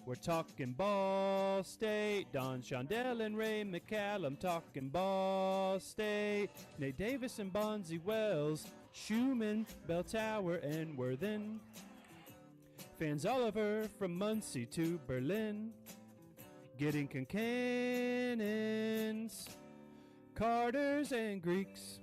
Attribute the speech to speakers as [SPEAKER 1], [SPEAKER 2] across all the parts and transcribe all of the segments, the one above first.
[SPEAKER 1] We're talking Ball State, Don Shondell and Ray McCallum talking Ball State, Nate Davis and Bonzi Wells, Schumann, Bell Tower and Worthen, fans all over from Muncie to Berlin, getting Concanons, Carters and Greeks.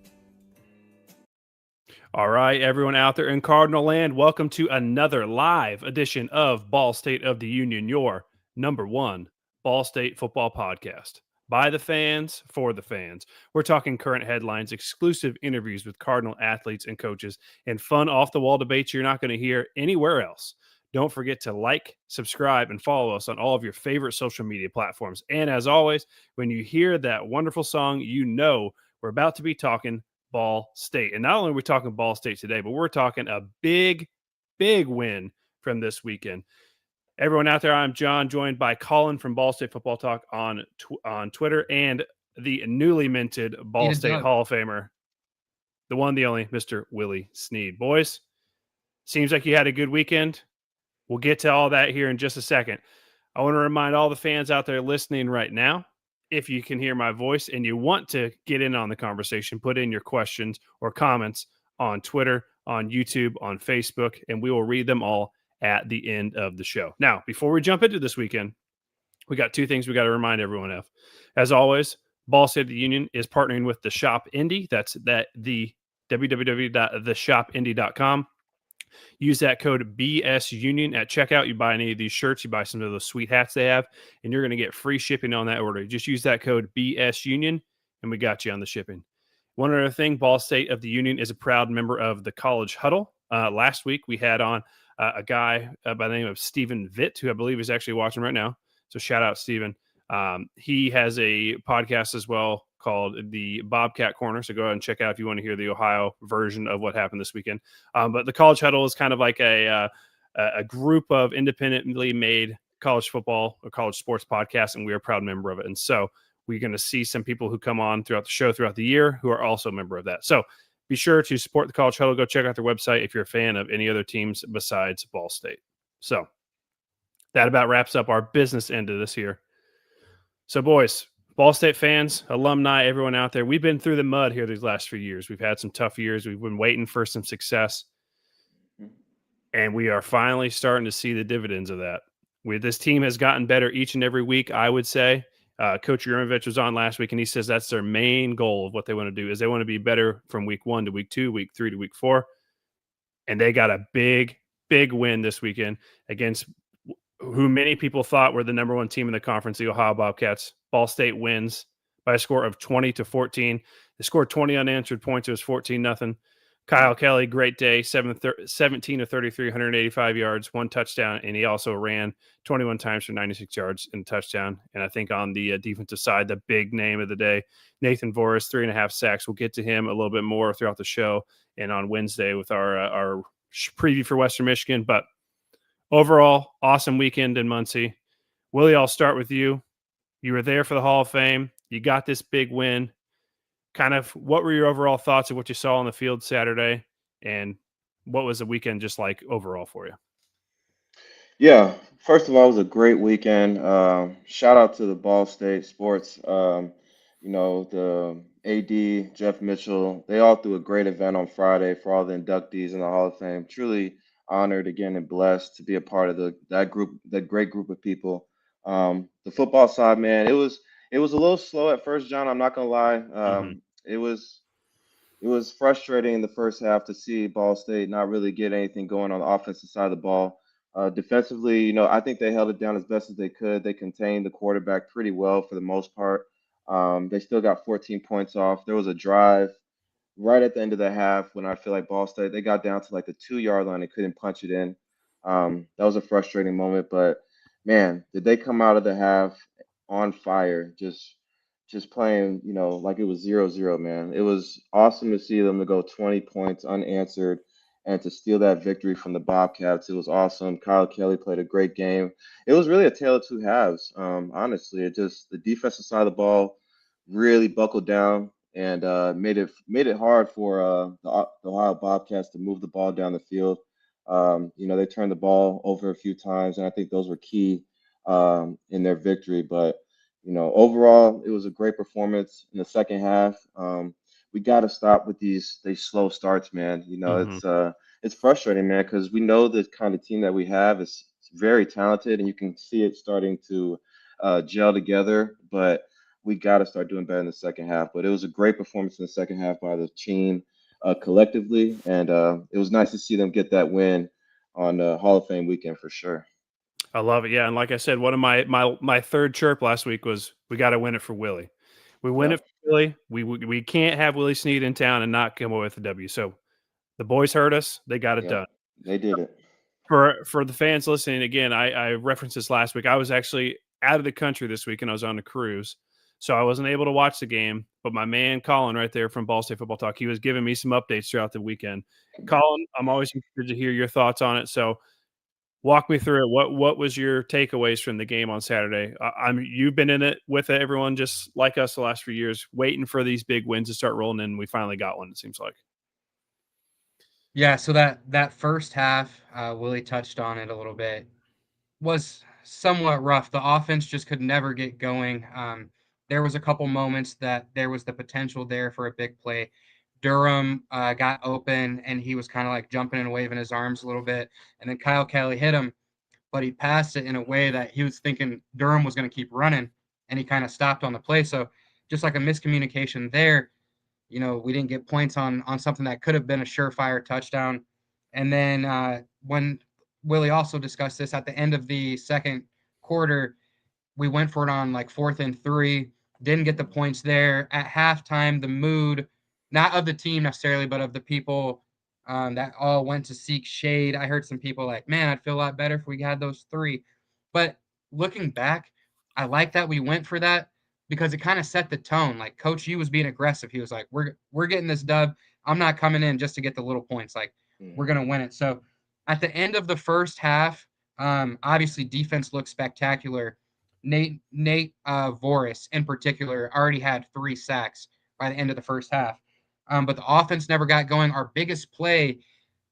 [SPEAKER 1] All right, everyone out there in Cardinal land, welcome to another live edition of Ball State of the Union, your number one Ball State football podcast. By the fans, for the fans. We're talking current headlines, exclusive interviews with Cardinal athletes and coaches, and fun off-the-wall debates you're not going to hear anywhere else. Don't forget to like, subscribe, and follow us on all of your favorite social media platforms. And as always, when you hear that wonderful song, you know we're about to be talking Ball State. And not only are we talking Ball State today, but we're talking a big win from this weekend. Everyone out there, I'm John, joined by Colin from Ball State Football Talk on Twitter, and the newly minted Ball State Hall of Famer, the one, the only, Mr. Willie Snead. Boys, seems like you had a good weekend. We'll get to all that here in just a second. I want to remind all the fans out there listening right now, if you can hear my voice and you want to get in on the conversation, put in your questions or comments on Twitter, on YouTube, on Facebook, and we will read them all at the end of the show. Now, before we jump into this weekend, we got two things we got to remind everyone of. As always, Ball State of the Union is partnering with the Shop Indy. That's the www.theshopindy.com. Use that code BSUnion at checkout. You buy any of these shirts, you buy some of those sweet hats they have, and you're going to get free shipping on that order. Just use that code BSUnion, and we got you on the shipping. One other thing, Ball State of the Union is a proud member of the College Huddle. Last week, we had on a guy by the name of Stephen Vitt, who I believe is actually watching right now. So shout out, Stephen. He has a podcast as well called the Bobcat Corner. So go ahead and check out if you want to hear the Ohio version of what happened this weekend. But the College Huddle is kind of like a group of independently made college football or college sports podcasts, and we are a proud member of it. And so we're going to see some people who come on throughout the show throughout the year who are also a member of that. So be sure to support the College Huddle. Go check out their website if you're a fan of any other teams besides Ball State. So that about wraps up our business end of this here. So, boys, Ball State fans, alumni, everyone out there, we've been through the mud here these last few years. We've had some tough years. We've been waiting for some success. And we are finally starting to see the dividends of that. This team has gotten better each and every week, I would say. Coach Yurmovich was on last week, and he says that's their main goal of what they want to do is they want to be better from week 1 to week 2, week 3 to week 4. And they got a big win this weekend against who many people thought were the number one team in the conference, the Ohio Bobcats. Ball State wins by a score of 20-14. They scored 20 unanswered points. It was 14-0. Kyle Kelly, great day, 17 of 33, 185 yards, 1 touchdown, and he also ran 21 times for 96 yards and a touchdown. And I think on the defensive side, the big name of the day, Nathan Voris, 3.5 sacks. We'll get to him a little bit more throughout the show and on Wednesday with our preview for Western Michigan. But overall, awesome weekend in Muncie. Willie, I'll start with you. You were there for the Hall of Fame. You got this big win. Kind of what were your overall thoughts of what you saw on the field Saturday, and what was the weekend just like overall for you?
[SPEAKER 2] Yeah, first of all, it was a great weekend. Shout out to the Ball State Sports. The AD, Jeff Mitchell, they all threw a great event on Friday for all the inductees in the Hall of Fame. Truly honored again and blessed to be a part of that great group of people. The football side, man, it was a little slow at first, John. I'm not gonna lie. It was it was frustrating in the first half to see Ball State not really get anything going on the offensive side of the ball. Defensively, I think they held it down as best as they could. They contained the quarterback pretty well for the most part. They still got 14 points off. There was a drive right at the end of the half when I feel like Ball State, they got down to like the 2 yard line and couldn't punch it in. That was a frustrating moment, but man, did they come out of the half on fire, just playing, like it was 0-0, man. It was awesome to see them to go 20 points unanswered and to steal that victory from the Bobcats. It was awesome. Kyle Kelly played a great game. It was really a tale of two halves. Honestly, it just the defensive side of the ball really buckled down and made it hard for the Ohio Bobcats to move the ball down the field. They turned the ball over a few times, and I think those were key in their victory. But overall, it was a great performance in the second half. We got to stop with these slow starts, man.
[SPEAKER 1] Hmm.
[SPEAKER 2] It's frustrating, man, because we know the kind of team that we have is very talented, and you can see it starting to gel together. But we got to start doing better in the second half. But it was a great performance in the second half by the team collectively, and it was nice to see them get that win on Hall of Fame weekend for sure.
[SPEAKER 1] I love it. Yeah, and like I said, one of my third chirp last week was we got to win it for Willie. We win it
[SPEAKER 2] Yep.
[SPEAKER 1] for Willie. We can't have Willie Snead in town and not come away with a W. So the boys heard us. They got it
[SPEAKER 2] Yep.
[SPEAKER 1] done.
[SPEAKER 2] They did it.
[SPEAKER 1] For the fans listening, again, I referenced this last week. I was actually out of the country this week and I was on a cruise. So I wasn't able to watch the game, but my man Colin right there from Ball State Football Talk, he was giving me some updates throughout the weekend. Colin, I'm always interested to hear your thoughts on it. So walk me through it. What was your takeaways from the game on Saturday? You've been in it with it, everyone just like us the last few years, waiting for these big wins to start rolling in. We finally got one, it seems like.
[SPEAKER 3] Yeah, so that first half, Willie touched on it a little bit, was somewhat rough. The offense just could never get going. There was a couple moments that there was the potential there for a big play. Durham got open and he was kind of like jumping and waving his arms a little bit, and then Kyle Kelly hit him, but he passed it in a way that he was thinking Durham was going to keep running, and he kind of stopped on the play. So just like a miscommunication there, we didn't get points on something that could have been a surefire touchdown. And then when Willie also discussed this at the end of the second quarter, we went for it on like 4th and 3, didn't get the points there. At halftime, the mood, not of the team necessarily, but of the people that all went to seek shade. I heard some people like, man, I'd feel a lot better if we had those 3. But looking back, I like that we went for that because it kind of set the tone. Like Coach U was being aggressive. He was like, we're getting this dub. I'm not coming in just to get the little points. Like we're
[SPEAKER 2] Hmm.
[SPEAKER 3] gonna win it. So at the end of the first half, obviously defense looked spectacular. Nate Voris in particular already had 3 sacks by the end of the first half. But the offense never got going. Our biggest play,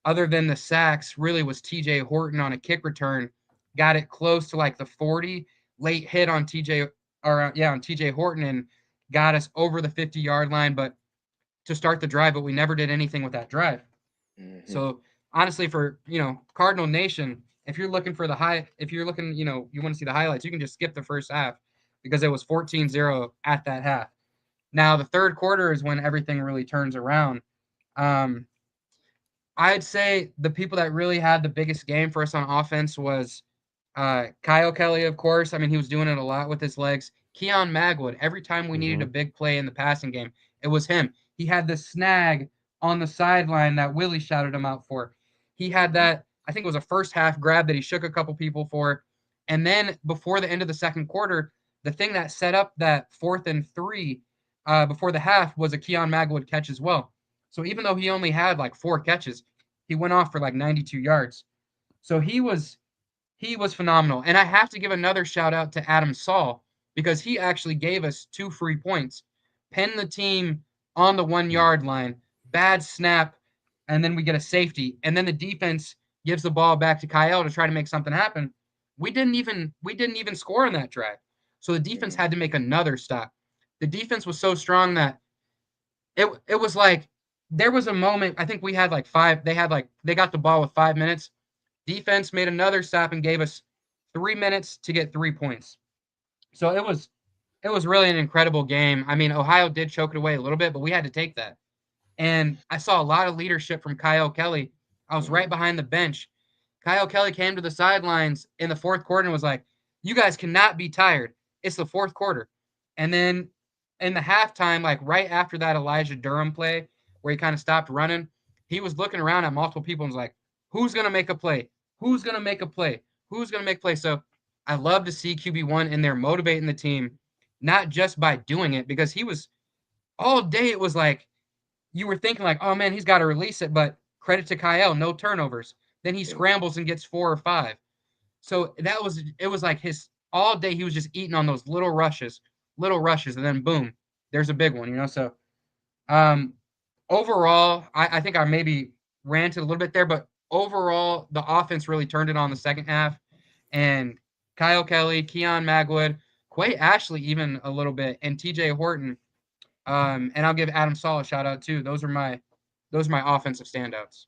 [SPEAKER 3] other than the sacks, really was TJ Horton on a kick return. Got it close to like the 40, late hit on on TJ Horton, and got us over the 50-yard line, but to start the drive, but we never did anything with that drive.
[SPEAKER 2] Hmm.
[SPEAKER 3] So honestly, for Cardinal Nation, if you're looking, you want to see the highlights, you can just skip the first half because it was 14-0 at that half. Now the third quarter is when everything really turns around. Um, I'd say the people that really had the biggest game for us on offense was Kyle Kelly, of course. I mean, he was doing it a lot with his legs. Keon Magwood, every time we needed a
[SPEAKER 1] Hmm.
[SPEAKER 3] big play in the passing game, it was him. He had the snag on the sideline that Willie shouted him out for. He had
[SPEAKER 2] Hmm.
[SPEAKER 3] that, I think it was a first half grab that he shook a couple people for. And then before the end of the second quarter, the thing that set up that 4th and 3 before the half was a Keon Magwood catch as well. So even though he only had like 4 catches, he went off for like 92 yards. So he was phenomenal. And I have to give another shout out to Adam Saul because he actually gave us 2 free points, pinned the team on the 1 yard line, bad snap, and then we get a safety. And then the defense gives the ball back to Kyle to try to make something happen. We didn't even score on that drive. So the defense
[SPEAKER 2] Hmm.
[SPEAKER 3] had to make another stop. The defense was so strong that it was like there was a moment. I think we had like five. They got the ball with 5 minutes. Defense made another stop and gave us 3 minutes to get 3 points. So it was really an incredible game. I mean, Ohio did choke it away a little bit, but we had to take that. And I saw a lot of leadership from Kyle Kelly. I was right
[SPEAKER 2] Hmm.
[SPEAKER 3] behind the bench. Kyle Kelly came to the sidelines in the fourth quarter and was like, "You guys cannot be tired. It's the fourth quarter." And then in the halftime, like right after that Elijah Durham play where he kind of stopped running, he was looking around at multiple people and was like, "Who's gonna make a play? Who's gonna make a play? Who's gonna make a play?" So I love to see QB1 in there motivating the team, not just by doing it, because he was all day. It was like you were thinking like, oh man, he's got to release it, but credit to Kyle, no turnovers. Then he
[SPEAKER 2] Yeah.
[SPEAKER 3] scrambles and gets 4 or 5. So it was like his all day he was just eating on those little rushes, and then boom, there's a big one. So um overall, I think I maybe ranted a little bit there, but overall the offense really turned it on the second half, and Kyle Kelly, Keon Magwood, Quay Ashley, even a little bit, and TJ Horton. And I'll give Adam Saul a shout out too. Those are my offensive standouts.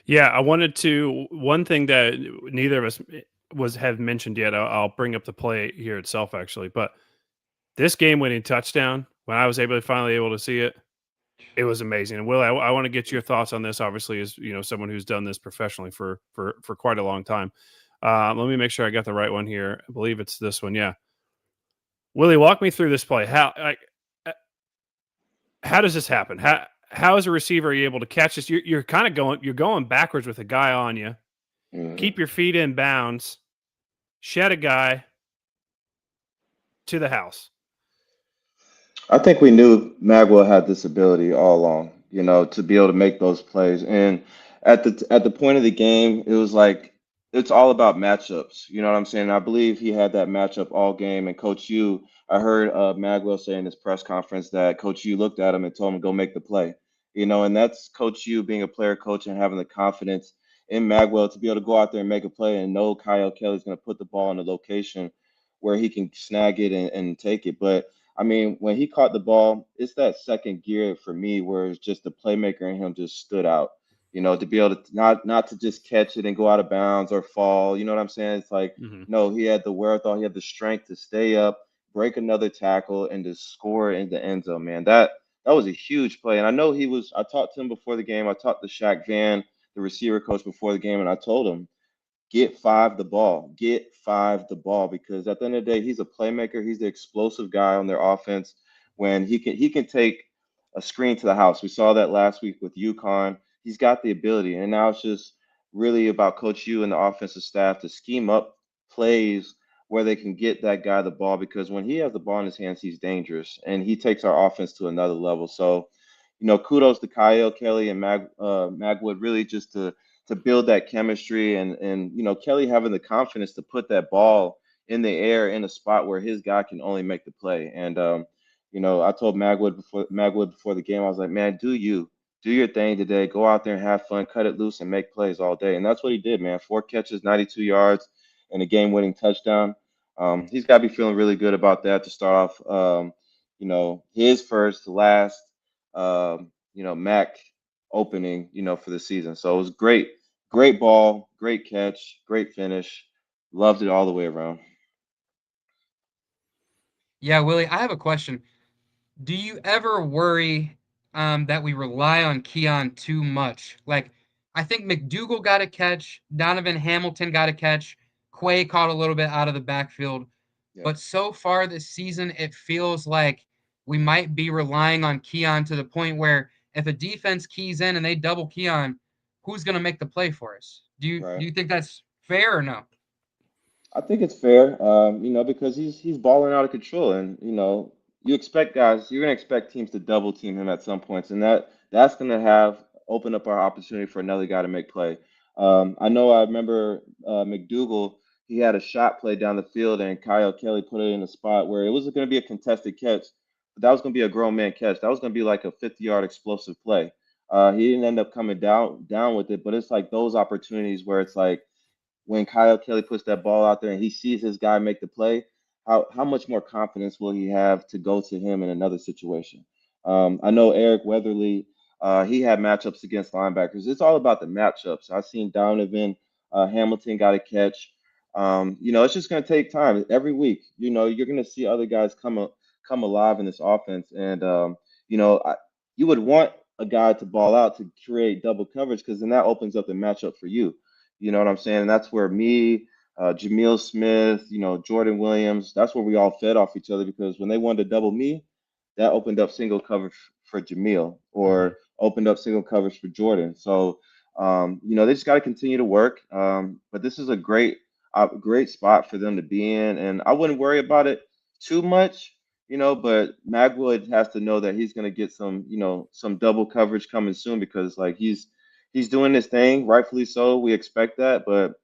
[SPEAKER 1] Yeah, I wanted to. One thing that neither of us have mentioned yet. I'll bring up the play here itself, actually. But this game-winning touchdown, when I was finally able to see it, it was amazing. And Will, I want to get your thoughts on this. Obviously, as someone who's done this professionally for quite a long time. Let me make sure I got the right one here. I believe it's this one. Yeah, Willie, walk me through this play. How does this happen? How as a receiver are you able to catch this? You're kind of going backwards with a guy on you.
[SPEAKER 2] Mhm.
[SPEAKER 1] Keep your feet in bounds. Shed a guy to the house.
[SPEAKER 2] I think we knew Magwell had this ability all along, to be able to make those plays. And at the point of the game, it was like it's all about matchups. You know what I'm saying? I believe he had that matchup all game. And Coach U, I heard Magwell say in his press conference that Coach U looked at him and told him go make the play. And that's Coach U being a player coach and having the confidence in Magwell to be able to go out there and make a play and know Kyle Kelly's going to put the ball in the location where he can snag it and take it. But I mean, when he caught the ball, it's that second gear for me where it's just the playmaker in him just stood out. To be able to not to just catch it and go out of bounds or fall. You know what I'm saying? It's like,
[SPEAKER 1] Mm-hmm.
[SPEAKER 2] no, he had the wherewithal, he had the strength to stay up, break another tackle, and to score in the end zone, man. That was a huge play. And I know I talked to him before the game. I talked to Shaq Van, the receiver coach, before the game, and I told him, get five the ball. Get five the ball because at the end of the day, he's a playmaker. He's the explosive guy on their offense. When he can take a screen to the house. We saw that last week with UConn. He's got the ability, and now it's just really about Coach U and the offensive staff to scheme up plays where they can get that guy the ball because when he has the ball in his hands, he's dangerous and he takes our offense to another level. So, kudos to Kyle Kelly and Magwood really just to build that chemistry and Kelly having the confidence to put that ball in the air in a spot where his guy can only make the play. And I told Magwood before the game, I was like, man, do your thing today. Go out there and have fun, cut it loose, and make plays all day. And that's what he did, man. 4 catches, 92 yards, and a game-winning touchdown. He's got to be feeling really good about that to start off. His first, last, MAC opening, for the season. So it was great. Great ball, great catch, great finish. Loved it all the way around.
[SPEAKER 3] Yeah, Willie, I have a question. Do you ever worry that we rely on Keon too much? Like, I think McDougal got a catch, Donovan Hamilton got a catch, Quay caught a little bit out of the backfield.
[SPEAKER 2] Yeah,
[SPEAKER 3] But so far this season, it feels like we might be relying on Keon to the point where if a defense keys in and they double Keon, who's going to make the play for us? Do you
[SPEAKER 2] right.
[SPEAKER 3] do you think that's fair or no?
[SPEAKER 2] I think it's fair, because he's balling out of control, and you're gonna expect teams to double team him at some points, and that's gonna have open up our opportunity for another guy to make play. I remember McDougal. He had a shot play down the field, and Kyle Kelly put it in a spot where it was going to be a contested catch, but that was going to be a grown man catch. That was going to be like a 50-yard explosive play. He didn't end up coming down with it, but it's like those opportunities where it's like when Kyle Kelly puts that ball out there and he sees his guy make the play, how much more confidence will he have to go to him in another situation? I know Eric Weatherly, he had matchups against linebackers. It's all about the matchups. I've seen Donovan Hamilton got a catch. It's just going to take time. Every week, you're going to see other guys come alive in this offense, and you would want a guy to ball out to create double coverage because then that opens up the matchup for you. You know what I'm saying? And that's where me, Jameel Smith, Jordan Williams, that's where we all fed off each other because when they wanted to double me, that opened up single coverage for Jameel
[SPEAKER 1] Mm-hmm.
[SPEAKER 2] or opened up single coverage for Jordan. So, they just got to continue to work. But this is a great spot for them to be in. And I wouldn't worry about it too much, but Magwood has to know that he's going to get some double coverage coming soon because like he's doing this thing, rightfully so. We expect that, but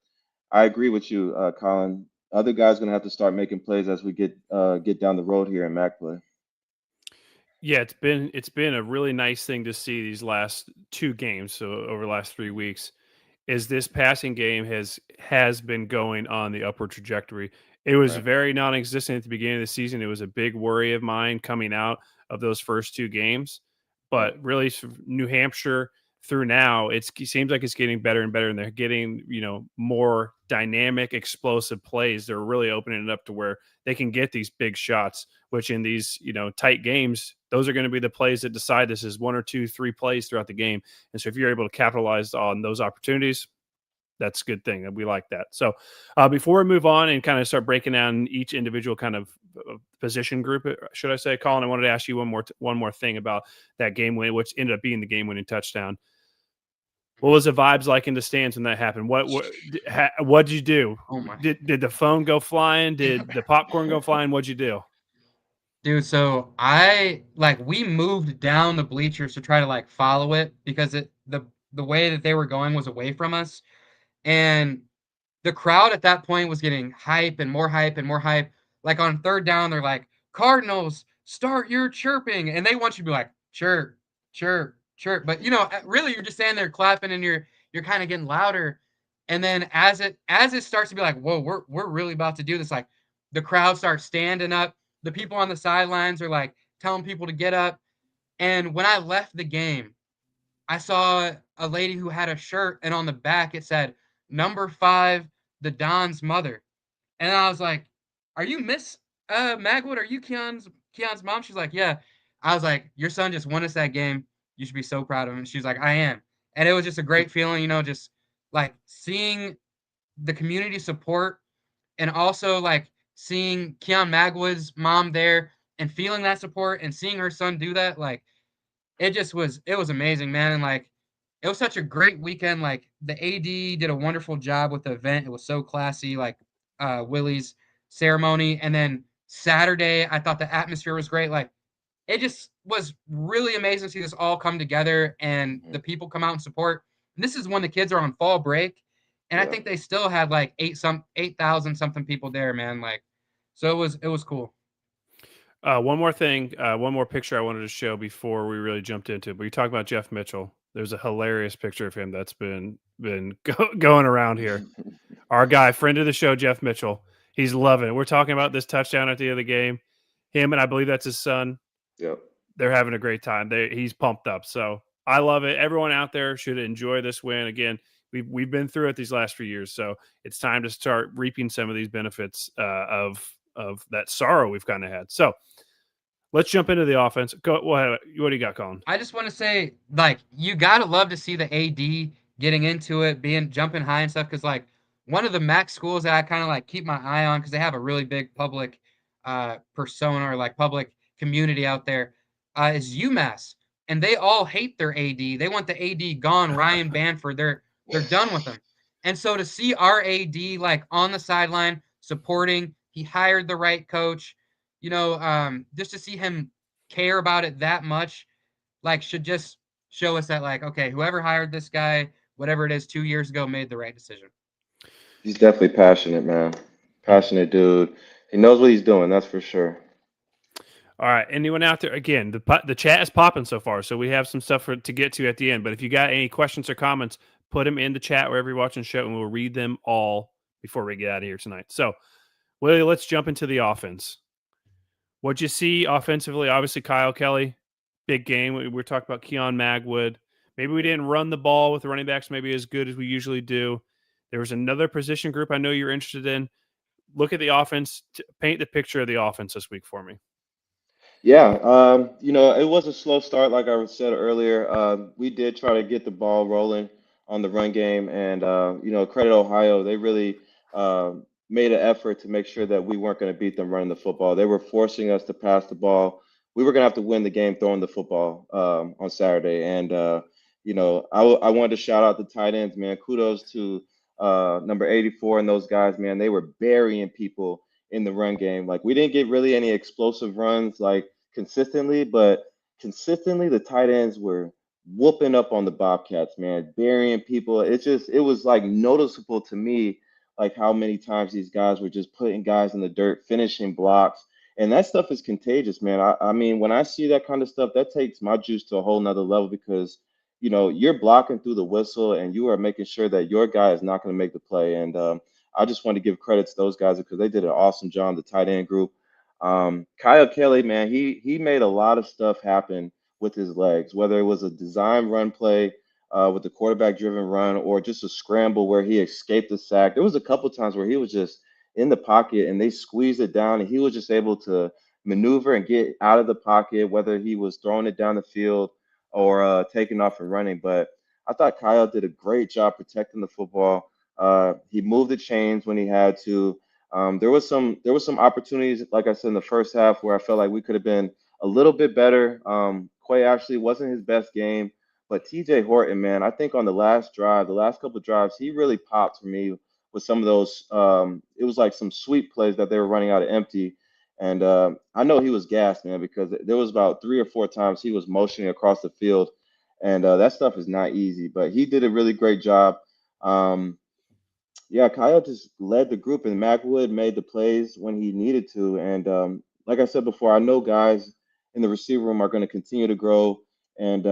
[SPEAKER 2] I agree with you, Colin. Other guys gonna have to start making plays as we get down the road here in Mac play.
[SPEAKER 1] Yeah, it's been a really nice thing to see these last 2 games. So over the last 3 weeks, is this passing game has been going on the upward trajectory. It was
[SPEAKER 2] Right.
[SPEAKER 1] very non-existent at the beginning of the season. It was a big worry of mine coming out of those first 2 games,
[SPEAKER 2] Yep.
[SPEAKER 1] but really New Hampshire through now, it seems like it's getting better and better, and they're getting, more dynamic, explosive plays. They're really opening it up to where they can get these big shots, which in these, tight games, those are going to be the plays that decide this is 1 or 2, 3 plays throughout the game. And so if you're able to capitalize on those opportunities, that's a good thing. And we like that. So before we move on and kind of start breaking down each individual kind of position group, should I say, Colin, I wanted to ask you one more thing about that game win, which ended up being the game winning touchdown. What was the vibes like in the stands when that happened? What'd you do?
[SPEAKER 3] Oh my.
[SPEAKER 1] Did the phone go flying? Did the popcorn go flying? What'd you do?
[SPEAKER 3] Dude, so we moved down the bleachers to try to like follow it because the way that they were going was away from us. And the crowd at that point was getting hype and more hype and more hype. Like on third down, they're like, Cardinals, start your chirping. And they want you to be like, chirp, chirp, chirp. But really you're just standing there clapping and you're kind of getting louder. And then as it starts to be like, whoa, we're really about to do this, like the crowd starts standing up. The people on the sidelines are like telling people to get up. And when I left the game, I saw a lady who had a shirt, and on the back it said, "Number 5, the Don's mother." And I was like, "Are you Miss Magwood? Are you Keon's mom?" She's like, "Yeah." I was like, "Your son just won us that game. You should be so proud of him." She's like, "I am." And it was just a great feeling, just like seeing the community support and also like seeing Keon Magwood's mom there and feeling that support and seeing her son do that, like it was amazing, man. And like it was such a great weekend. Like the AD did a wonderful job with the event. It was so classy, like Willie's ceremony. And then Saturday, I thought the atmosphere was great. Like it just was really amazing to see this all come together and
[SPEAKER 2] Mhm.
[SPEAKER 3] the people come out and support. And this is when the kids are on fall break. And I
[SPEAKER 2] Yeah.
[SPEAKER 3] think they still had like 8,000 something people there, man. Like so it was cool.
[SPEAKER 1] One more thing, one more picture I wanted to show before we really jumped into it. But you talk about Jeff Mitchell. There's a hilarious picture of him that's been going around here. Our guy, friend of the show, Jeff Mitchell. He's loving it. We're talking about this touchdown at the end of the game. Him and I believe that's his son.
[SPEAKER 2] Yep.
[SPEAKER 1] They're having a great time. He's pumped up. So I love it. Everyone out there should enjoy this win. Again, we've been through it these last few years, so it's time to start reaping some of these benefits of that sorrow we've kind of had. So let's jump into the offense. Go. What do you got, Colin?
[SPEAKER 3] I just want to say, like, you gotta love to see the AD getting into it, jumping high and stuff. Because like one of the MAC schools that I kind of like keep my eye on because they have a really big public persona or like public community out there is UMass, and they all hate their AD. They want the AD gone. Ryan Banford, they're done with him. And so to see our AD like on the sideline supporting, he hired the right coach. Just to see him care about it that much, like, should just show us that, like, okay, whoever hired this guy, whatever it is, 2 years ago, made the right decision.
[SPEAKER 2] He's definitely passionate, man. Passionate dude. He knows what he's doing. That's for sure.
[SPEAKER 1] All right. Anyone out there? Again, the chat is popping so far, so we have some stuff to get to at the end. But if you got any questions or comments, put them in the chat wherever you're watching the show, and we'll read them all before we get out of here tonight. So, Willie, let's jump into the offense. What'd you see offensively? Obviously, Kyle Kelly, big game. We're talking about Keon Magwood. Maybe we didn't run the ball with the running backs maybe as good as we usually do. There was another position group I know you're interested in. Look at the offense. Paint the picture of the offense this week for me.
[SPEAKER 2] Yeah, it was a slow start, like I said earlier. We did try to get the ball rolling on the run game, and credit Ohio. They really made an effort to make sure that we weren't going to beat them running the football. They were forcing us to pass the ball. We were going to have to win the game throwing the football on Saturday, and I wanted to shout out the tight ends, man. Kudos to number 84 and those guys, man. They were burying people in the run game. Like we didn't get really any explosive runs like consistently, but consistently the tight ends were whooping up on the Bobcats, man, burying people. It was like noticeable to me, like how many times these guys were just putting guys in the dirt, finishing blocks. And that stuff is contagious, man. I mean, when I see that kind of stuff, that takes my juice to a whole nother level because you're blocking through the whistle and you are making sure that your guy is not going to make the play. And I just want to give credit to those guys because they did an awesome job, the tight end group. Kyle Kelly, man, he made a lot of stuff happen with his legs, whether it was a design run play with the quarterback driven run or just a scramble where he escaped the sack. There was a couple times where he was just in the pocket and they squeezed it down and he was just able to maneuver and get out of the pocket, whether he was throwing it down the field or taking off and running. But I thought Kyle did a great job protecting the football. He moved the chains when he had to. There was some opportunities, like I said, in the first half where I felt like we could have been a little bit better. Quay actually wasn't his best game, but TJ Horton, man, I think on the last drive, the last couple of drives, he really popped for me with some of those. It was like some sweep plays that they were running out of empty. And I know he was gassed, man, because there was about 3 or 4 times he was motioning across the field, and that stuff is not easy. But he did a really great job. Um, yeah, Kyle just led the group, and Macwood made the plays when he needed to. And like I said before, I know guys in the receiver room are going to continue to grow. And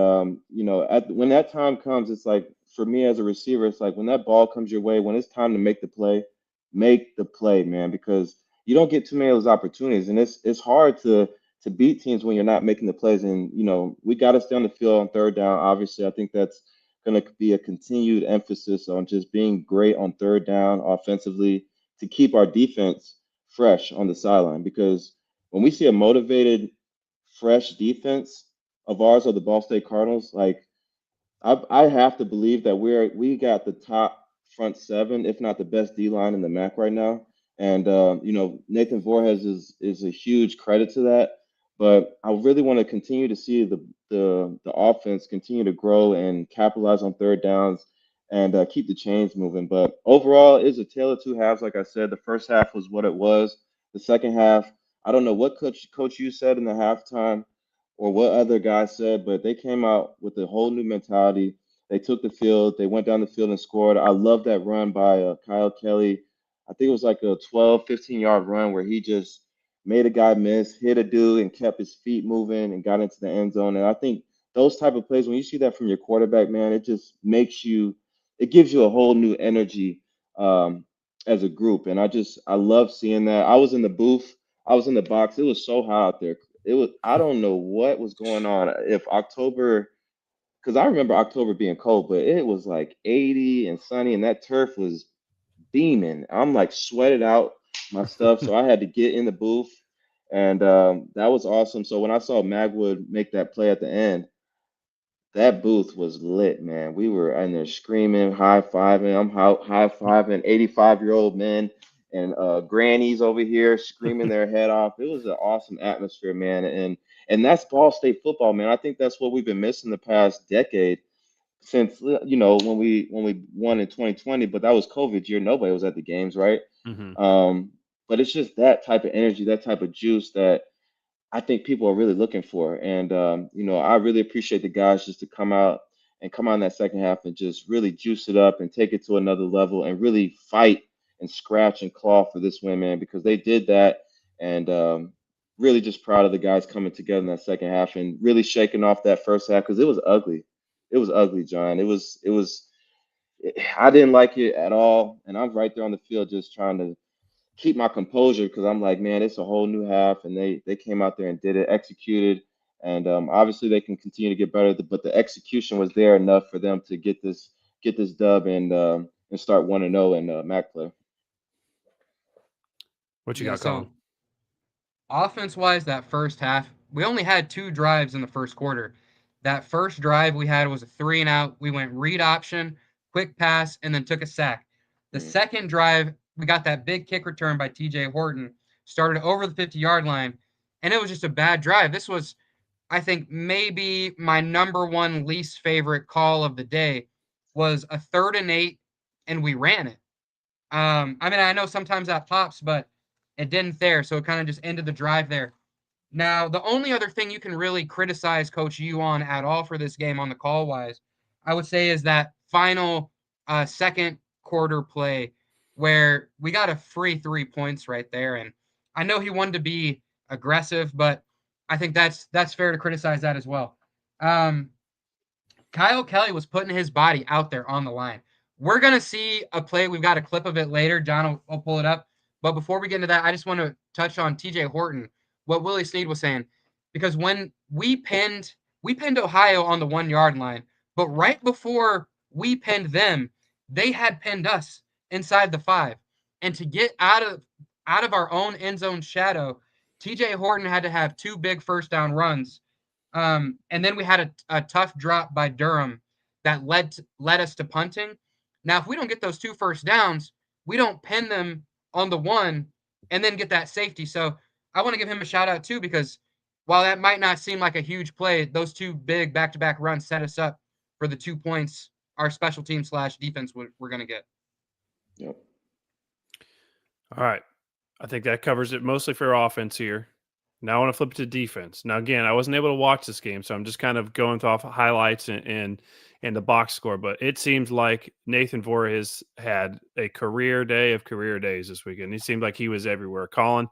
[SPEAKER 2] when that time comes, it's like for me as a receiver, it's like when that ball comes your way, when it's time to make the play, man, because you don't get too many of those opportunities, and it's hard to beat teams when you're not making the plays. And we got to stay on the field on third down. Obviously, I think that's going to be a continued emphasis on just being great on third down offensively to keep our defense fresh on the sideline. Because when we see a motivated, fresh defense of ours, of the Ball State Cardinals, like I have to believe that we got the top front seven, if not the best D line in the MAC right now. And Nathan Voorhees is a huge credit to that. But I really want to continue to see the offense continue to grow and capitalize on third downs and keep the chains moving. But overall, it's a tale of two halves. Like I said, the first half was what it was. The second half, I don't know what coach you said in the halftime or what other guy said, but they came out with a whole new mentality. They took the field, they went down the field and scored. I love that run by Kyle Kelly. I think it was like a 12, 15-yard run where he just made a guy miss, hit a dude, and kept his feet moving and got into the end zone. And I think those type of plays, when you see that from your quarterback, man, it just it gives you a whole new energy as a group. And I love seeing that. I was in the booth, I was in the box. It was so hot out there. I don't know what was going on. If October, because I remember October being cold, but it was like 80 and sunny, and that turf was beaming. I'm like sweated out my stuff, so I had to get in the booth, and that was awesome. So when I saw Magwood make that play at the end, that booth was lit, man. We were in there screaming, high fiving. I'm high fiving 85-year-old men and grannies over here screaming their head off. It was an awesome atmosphere, man. And that's Ball State football, man. I think that's what we've been missing the past decade since when we won in 2020. But that was COVID year. Nobody was at the games, right?
[SPEAKER 1] Mhm.
[SPEAKER 2] But it's just that type of energy, that type of juice that I think people are really looking for. And I really appreciate the guys just to come out in that second half and just really juice it up and take it to another level and really fight and scratch and claw for this win, man, because they did that. And really just proud of the guys coming together in that second half and really shaking off that first half because it was ugly. It was ugly, John. I didn't like it at all. And I'm right there on the field just trying to keep my composure because I'm like, man, it's a whole new half, and they came out there and did it, executed, and obviously they can continue to get better, but the execution was there enough for them to get this dub and start 1-0 in MAC play.
[SPEAKER 1] What you
[SPEAKER 3] Yeah,
[SPEAKER 1] got, Colin?
[SPEAKER 3] so offense wise, that first half, we only had 2 drives in the first quarter. That first drive we had was a 3-and-out. We went read option, quick pass, and then took a sack. The
[SPEAKER 2] Mm.
[SPEAKER 3] second drive, we got that big kick return by TJ Horton, started over the 50-yard line, and it was just a bad drive. This was, I think, maybe my number one least favorite call of the day was a 3rd and 8, and we ran it. I mean, I know sometimes that pops, but it didn't there, so it kind of just ended the drive there. Now, the only other thing you can really criticize Coach U on at all for this game on the call wise, I would say, is that final second quarter play where we got a free 3 points right there. And I know he wanted to be aggressive, but I think that's fair to criticize that as well. Um, Kyle Kelly was putting his body out there on the line. We're going to see a play. We've got a clip of it later. John will pull it up. But before we get into that, I just want to touch on TJ Horton, what Willie Snead was saying. Because when we pinned Ohio on the 1 yard line, but right before we pinned them, they had pinned us inside the 5. And to get out of our own end zone shadow, TJ Horton had to have 2 big first down runs. And then we had a tough drop by Durham that led us to punting. Now, if we don't get those 2 first downs, we don't pin them on the 1 and then get that safety. So I want to give him a shout out too, because while that might not seem like a huge play, those 2 big back-to-back runs set us up for the 2 points our special team / defense we're going to get.
[SPEAKER 2] Yep.
[SPEAKER 1] All right. I think that covers it mostly for offense here. Now I want to flip it to defense. Now, again, I wasn't able to watch this game, so I'm just kind of going off highlights and the box score. But it seems like Nathan Vora has had a career day of career days this weekend. He seemed like he was everywhere. Colin,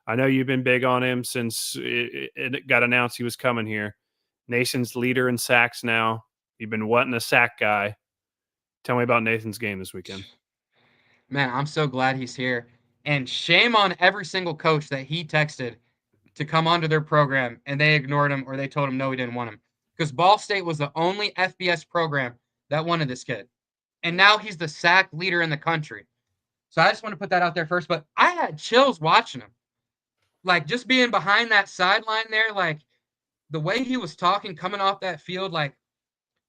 [SPEAKER 1] I know you've been big on him since it got announced he was coming here. Nation's leader in sacks now. You've been wanting a sack guy. Tell me about Nathan's game this weekend.
[SPEAKER 3] Man, I'm so glad he's here. And shame on every single coach that he texted to come onto their program and they ignored him or they told him no, he didn't want him. Because Ball State was the only FBS program that wanted this kid. And now he's the sack leader in the country. So I just want to put that out there first. But I had chills watching him. Like, just being behind that sideline there, like, the way he was talking coming off that field, like,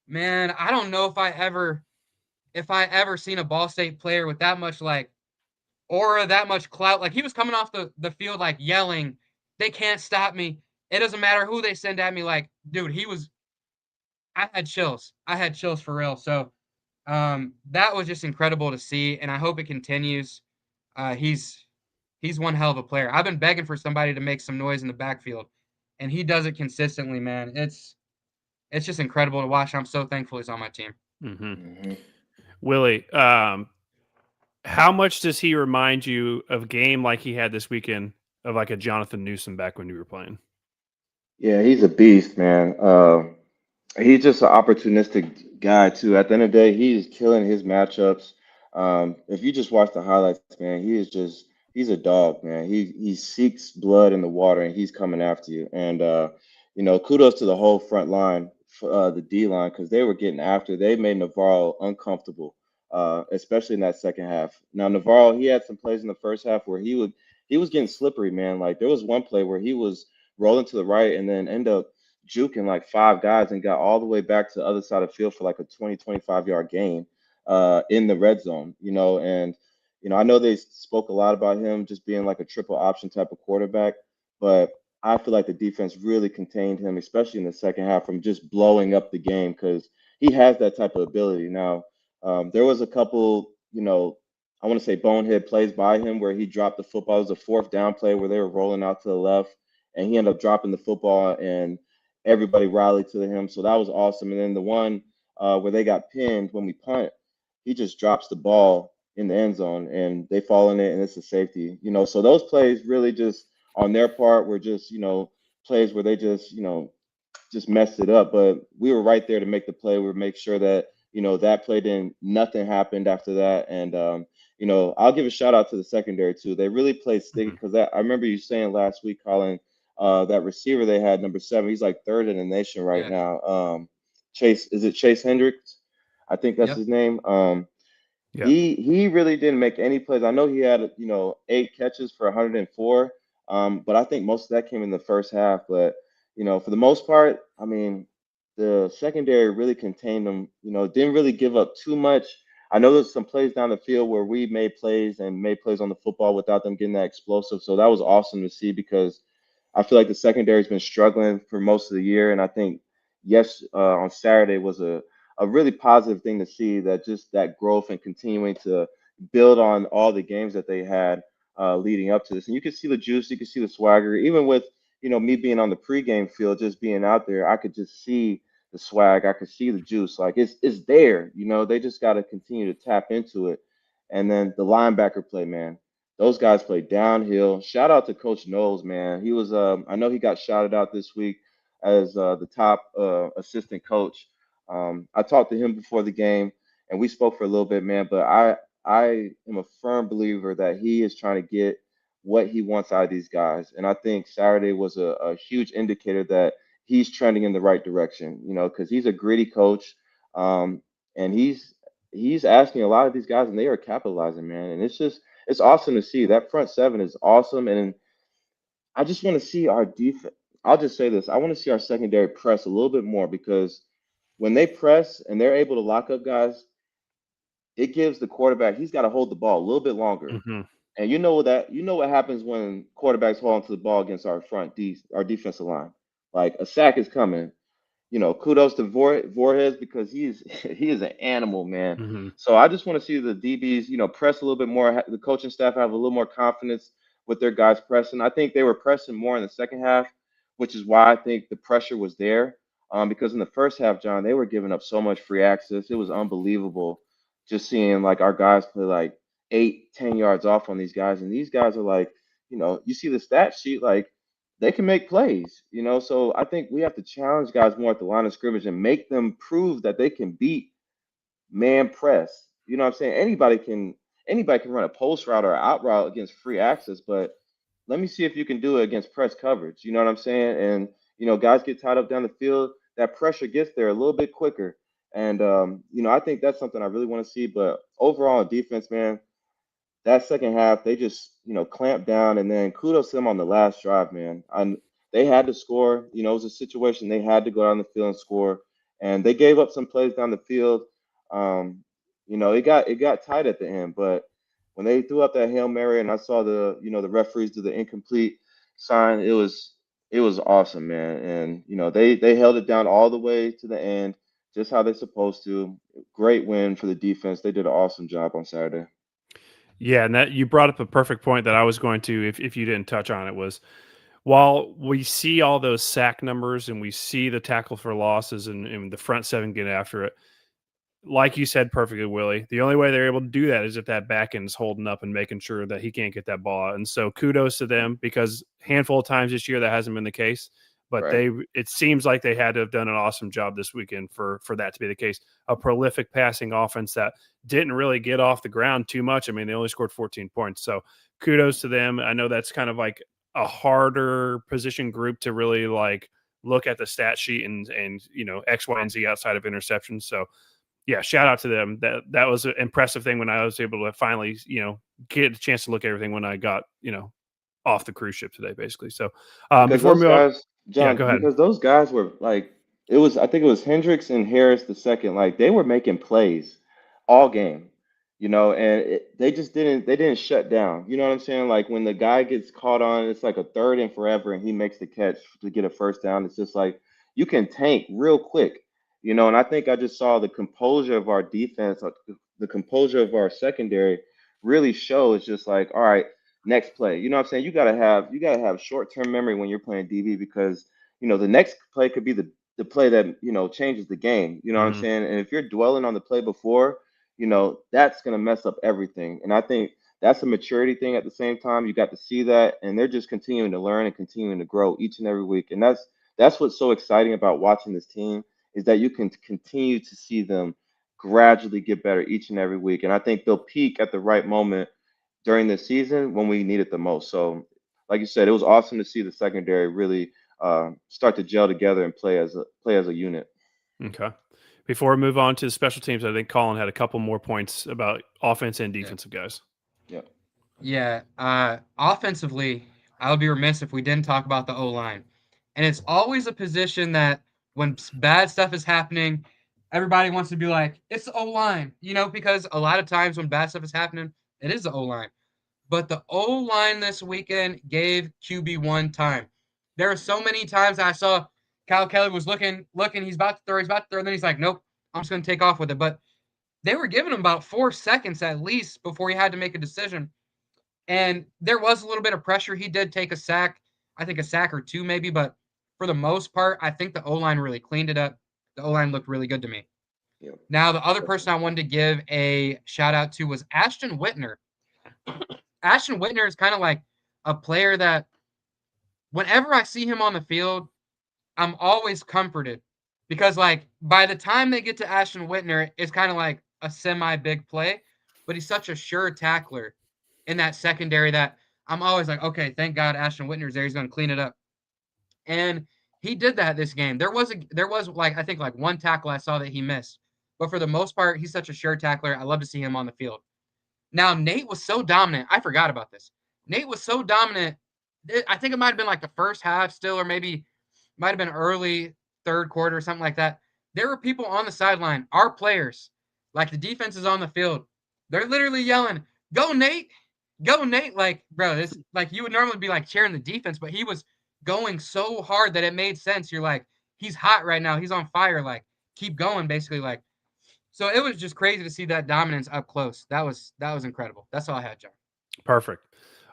[SPEAKER 3] man, I don't know if I ever seen a Ball State player with that much, like, aura, that much clout. Like, he was coming off the field, like, yelling, they can't stop me. It doesn't matter who they send at me. Like, dude, I had chills. I had chills for real. So that was just incredible to see, and I hope it continues. He's one hell of a player. I've been begging for somebody to make some noise in the backfield, and he does it consistently, man. It's just incredible to watch. I'm so thankful he's on my team.
[SPEAKER 1] Mm-hmm.
[SPEAKER 2] Mm-hmm.
[SPEAKER 1] Willie, how much does he remind you of a game like he had this weekend of like a Jonathan Newsom back when you were playing?
[SPEAKER 2] Yeah, he's a beast, man. He's just an opportunistic guy too. At the end of the day, he is killing his matchups. If you just watch the highlights, man, he's a dog, man. He seeks blood in the water and he's coming after you. And kudos to the whole front line, the D line, because they were getting after. They made Navarro uncomfortable, especially in that second half. Now Navarro, he had some plays in the first half where he was getting slippery, man. Like there was one play where he was rolling to the right and then end up juking like 5 guys and got all the way back to the other side of the field for like a 25 yard gain in the red zone, and I know they spoke a lot about him just being like a triple option type of quarterback, but I feel like the defense really contained him, especially in the second half, from just blowing up the game because he has that type of ability. Now, there was a couple, I want to say bonehead plays by him where he dropped the football. It was a 4th down play where they were rolling out to the left and he ended up dropping the football and everybody rallied to him. So that was awesome. And then the one where they got pinned when we punt, he just drops the ball in the end zone and they fall in it and it's a safety. So those plays really just on their part were just, plays where they just messed it up. But we were right there to make the play. We would make sure that, that play didn't, nothing happened after that. And, I'll give a shout out to the secondary too. They really played sticky because I remember you saying last week, Colin, that receiver they had, number 7, he's like 3rd in the nation right now. Chase Hendricks? I think that's his name.
[SPEAKER 1] Yeah.
[SPEAKER 2] He really didn't make any plays. I know he had 8 catches for 104, but I think most of that came in the first half. But for the most part, I mean, the secondary really contained them. Didn't really give up too much. I know there's some plays down the field where we made plays on the football without them getting that explosive. So that was awesome to see because I feel like the secondary's been struggling for most of the year, and I think on Saturday was a really positive thing to see, that just that growth and continuing to build on all the games that they had leading up to this. And you can see the juice, you can see the swagger, even with me being on the pregame field, just being out there, I could just see the swag, I could see the juice, like it's there. They just got to continue to tap into it. And then the linebacker play, man. Those guys play downhill. Shout out to Coach Knowles, man. He was, I know he got shouted out this week as the top assistant coach. I talked to him before the game, and we spoke for a little bit, man. But I am a firm believer that he is trying to get what he wants out of these guys, and I think Saturday was a huge indicator that he's trending in the right direction. You know, because he's a gritty coach, and he's asking a lot of these guys, and they are capitalizing, man. And it's awesome to see. That front seven is awesome, and I just want to see our defense. I'll just say this: I want to see our secondary press a little bit more because when they press and they're able to lock up guys, it gives the quarterback he's got to hold the ball a little bit longer.
[SPEAKER 1] Hmm.
[SPEAKER 2] And you know what happens when quarterbacks hold onto the ball against our defensive line. Like a sack is coming, kudos to Voorhees because he is an animal, man.
[SPEAKER 1] Hmm.
[SPEAKER 2] So I just want to see the DBs, press a little bit more. The coaching staff have a little more confidence with their guys pressing. I think they were pressing more in the second half, which is why I think the pressure was there. Because in the first half, John, they were giving up so much free access. It was unbelievable just seeing like our guys play like 8, 10 yards off on these guys, and these guys are like, you see the stat sheet like they can make plays, So I think we have to challenge guys more at the line of scrimmage and make them prove that they can beat man press. You know what I'm saying? Anybody can run a post route or out route against free access, but let me see if you can do it against press coverage. You know what I'm saying? And guys get tied up down the field. That pressure gets there a little bit quicker. And I think that's something I really want to see. But overall, in defense, man, that second half, they just, clamped down, and then kudos to them on the last drive, man. They had to score. It was a situation they had to go down the field and score, and they gave up some plays down the field. It got tight at the end, but when they threw up that Hail Mary, and I saw the referees do the incomplete sign, it was awesome, man. And they held it down all the way to the end, just how they're supposed to. Great win for the defense. They did an awesome job on Saturday.
[SPEAKER 1] Yeah, and that you brought up a perfect point that I was going to, if you didn't touch on it, was while we see all those sack numbers and we see the tackle for losses and the front seven get after it, like you said perfectly, Willie, the only way they're able to do that is if that back end is holding up and making sure that he can't get that ball out. And so kudos to them, because handful of times this year that hasn't been the case. But
[SPEAKER 2] Right.
[SPEAKER 1] it seems like they had to have done an awesome job this weekend for that to be the case. A prolific passing offense that didn't really get off the ground too much. I mean, they only scored 14 points. So kudos to them. I know that's kind of like a harder position group to really like look at the stat sheet and X, Y, and Z outside of interceptions. So yeah, shout out to them. That was an impressive thing when I was able to finally, get a chance to look at everything when I got, off the cruise ship today, basically. So
[SPEAKER 2] Because
[SPEAKER 1] before we
[SPEAKER 2] those
[SPEAKER 1] move on,
[SPEAKER 2] guys,
[SPEAKER 1] yeah, go
[SPEAKER 2] John,
[SPEAKER 1] ahead.
[SPEAKER 2] because those guys were like, I think it was Hendricks and Harris the second, like they were making plays all game, and they didn't shut down. You know what I'm saying? Like when the guy gets caught on, it's like a third and forever, and he makes the catch to get a first down. It's just like you can tank real quick, and I think I just saw the composure of our defense, like the composure of our secondary really show. It's just like, all right, next play. You know what I'm saying? You gotta have short-term memory when you're playing DB because the next play could be the play that changes the game. You know what I'm
[SPEAKER 1] Hmm.
[SPEAKER 2] saying? And if you're dwelling on the play before, that's gonna mess up everything. And I think that's a maturity thing at the same time. You got to see that, and they're just continuing to learn and continuing to grow each and every week. And that's what's so exciting about watching this team is that you can continue to see them gradually get better each and every week. And I think they'll peak at the right moment during the season when we need it the most. So, like you said, it was awesome to see the secondary really start to gel together and play as a unit.
[SPEAKER 1] Okay. Before we move on to the special teams, I think Colin had a couple more points about offense and
[SPEAKER 3] Yeah.
[SPEAKER 1] defensive guys.
[SPEAKER 2] Yeah.
[SPEAKER 3] Yeah, offensively, I would be remiss if we didn't talk about the O-line. And it's always a position that when bad stuff is happening, everybody wants to be like, it's the O-line, because a lot of times when bad stuff is happening, it is the O-line. But the O-line this weekend gave QB1 time. There were so many times I saw Kyle Kelly was looking, he's about to throw, and then he's like, nope, I'm just going to take off with it. But they were giving him about 4 seconds at least before he had to make a decision. And there was a little bit of pressure. He did take a sack, I think a sack or two maybe, but for the most part, I think the O-line really cleaned it up. The O-line looked really good to me.
[SPEAKER 2] Yeah.
[SPEAKER 3] Now, the other person
[SPEAKER 2] Definitely.
[SPEAKER 3] I wanted to give a shout out to was Ashton Whitner. Ashton Whitner is kind of like a player that whenever I see him on the field, I'm always comforted because like by the time they get to Ashton Whitner, it's kind of like a semi-big play, but he's such a sure tackler in that secondary that I'm always like, okay, thank God Ashton Whitner's there. He's going to clean it up. And he did that this game. There was like I think like one tackle I saw that he missed, but for the most part, he's such a sure tackler. I love to see him on the field. Now Nate was so dominant. I forgot about this. Nate was so dominant. I think it might have been like the first half still, or maybe might have been early third quarter or something like that. There were people on the sideline, our players, like the defense is on the field. They're literally yelling, "Go Nate! Go Nate!" Like, bro, this like you would normally be like cheering the defense, but he was going so hard that it made sense. You're like, he's hot right now. He's on fire. Like, keep going, basically. Like, so it was just crazy to see that dominance up close. That was incredible. That's all I had, John.
[SPEAKER 1] Perfect.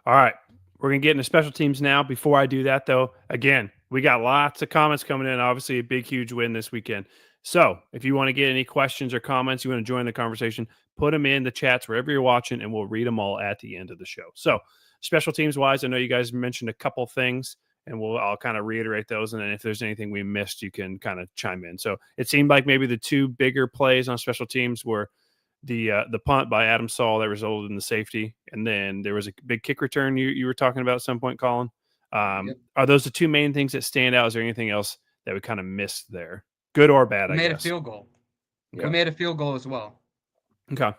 [SPEAKER 1] All right. We're going to get into special teams now. Before I do that, though, again, we got lots of comments coming in. Obviously, a big, huge win this weekend. So if you want to get any questions or comments, you want to join the conversation, put them in the chats wherever you're watching, and we'll read them all at the end of the show. So special teams wise, I know you guys mentioned a couple things, and I'll kind of reiterate those. And then if there's anything we missed, you can kind of chime in. So it seemed like maybe the two bigger plays on special teams were the punt by Adam Saul that resulted in the safety, and then there was a big kick return you were talking about at some point, Colin.
[SPEAKER 3] Yep.
[SPEAKER 1] Are those the two main things that stand out? Is there anything else that we kind of missed there, good or bad?
[SPEAKER 3] We
[SPEAKER 1] I
[SPEAKER 3] made
[SPEAKER 1] guess
[SPEAKER 3] a field goal.
[SPEAKER 2] Yeah.
[SPEAKER 3] We made a field goal as well.
[SPEAKER 1] Okay,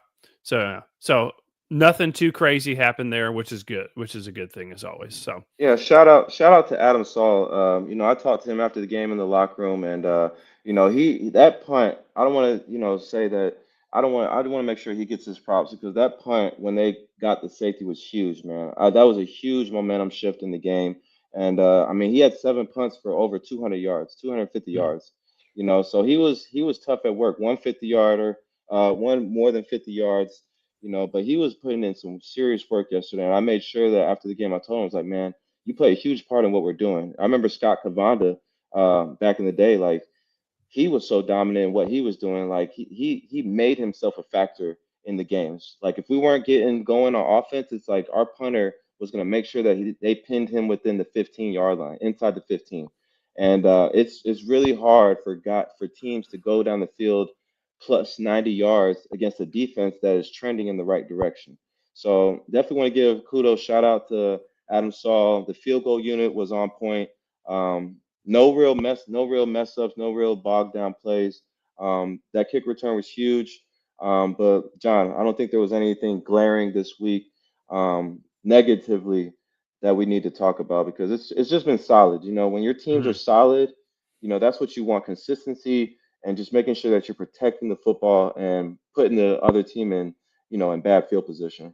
[SPEAKER 1] so nothing too crazy happened there, which is good, which is a good thing as always. So
[SPEAKER 2] Yeah, shout out to Adam Saul. I talked to him after the game in the locker room, and he that punt. I don't want to, say that. I do want to make sure he gets his props because that punt when they got the safety was huge, man. That was a huge momentum shift in the game, and I mean he had 7 punts for over 200 yards, 250 yards. So he was tough at work. 150 yarder, one more than 50 yards. But he was putting in some serious work yesterday. And I made sure that after the game, I told him, I was like, man, you play a huge part in what we're doing. I remember Scott Cavanda back in the day, like he was so dominant in what he was doing. Like he made himself a factor in the games. Like if we weren't getting going on offense, it's like our punter was going to make sure that they pinned him within the 15-yard line, inside the 15. And it's really hard for teams to go down the field plus 90 yards against a defense that is trending in the right direction. So definitely want to give kudos, shout out to Adam Saul. The field goal unit was on point. No real mess ups, no real bogged down plays. That kick return was huge. But John, I don't think there was anything glaring this week negatively that we need to talk about because it's just been solid. When your teams are solid, that's what you want, consistency and just making sure that you're protecting the football and putting the other team in bad field position.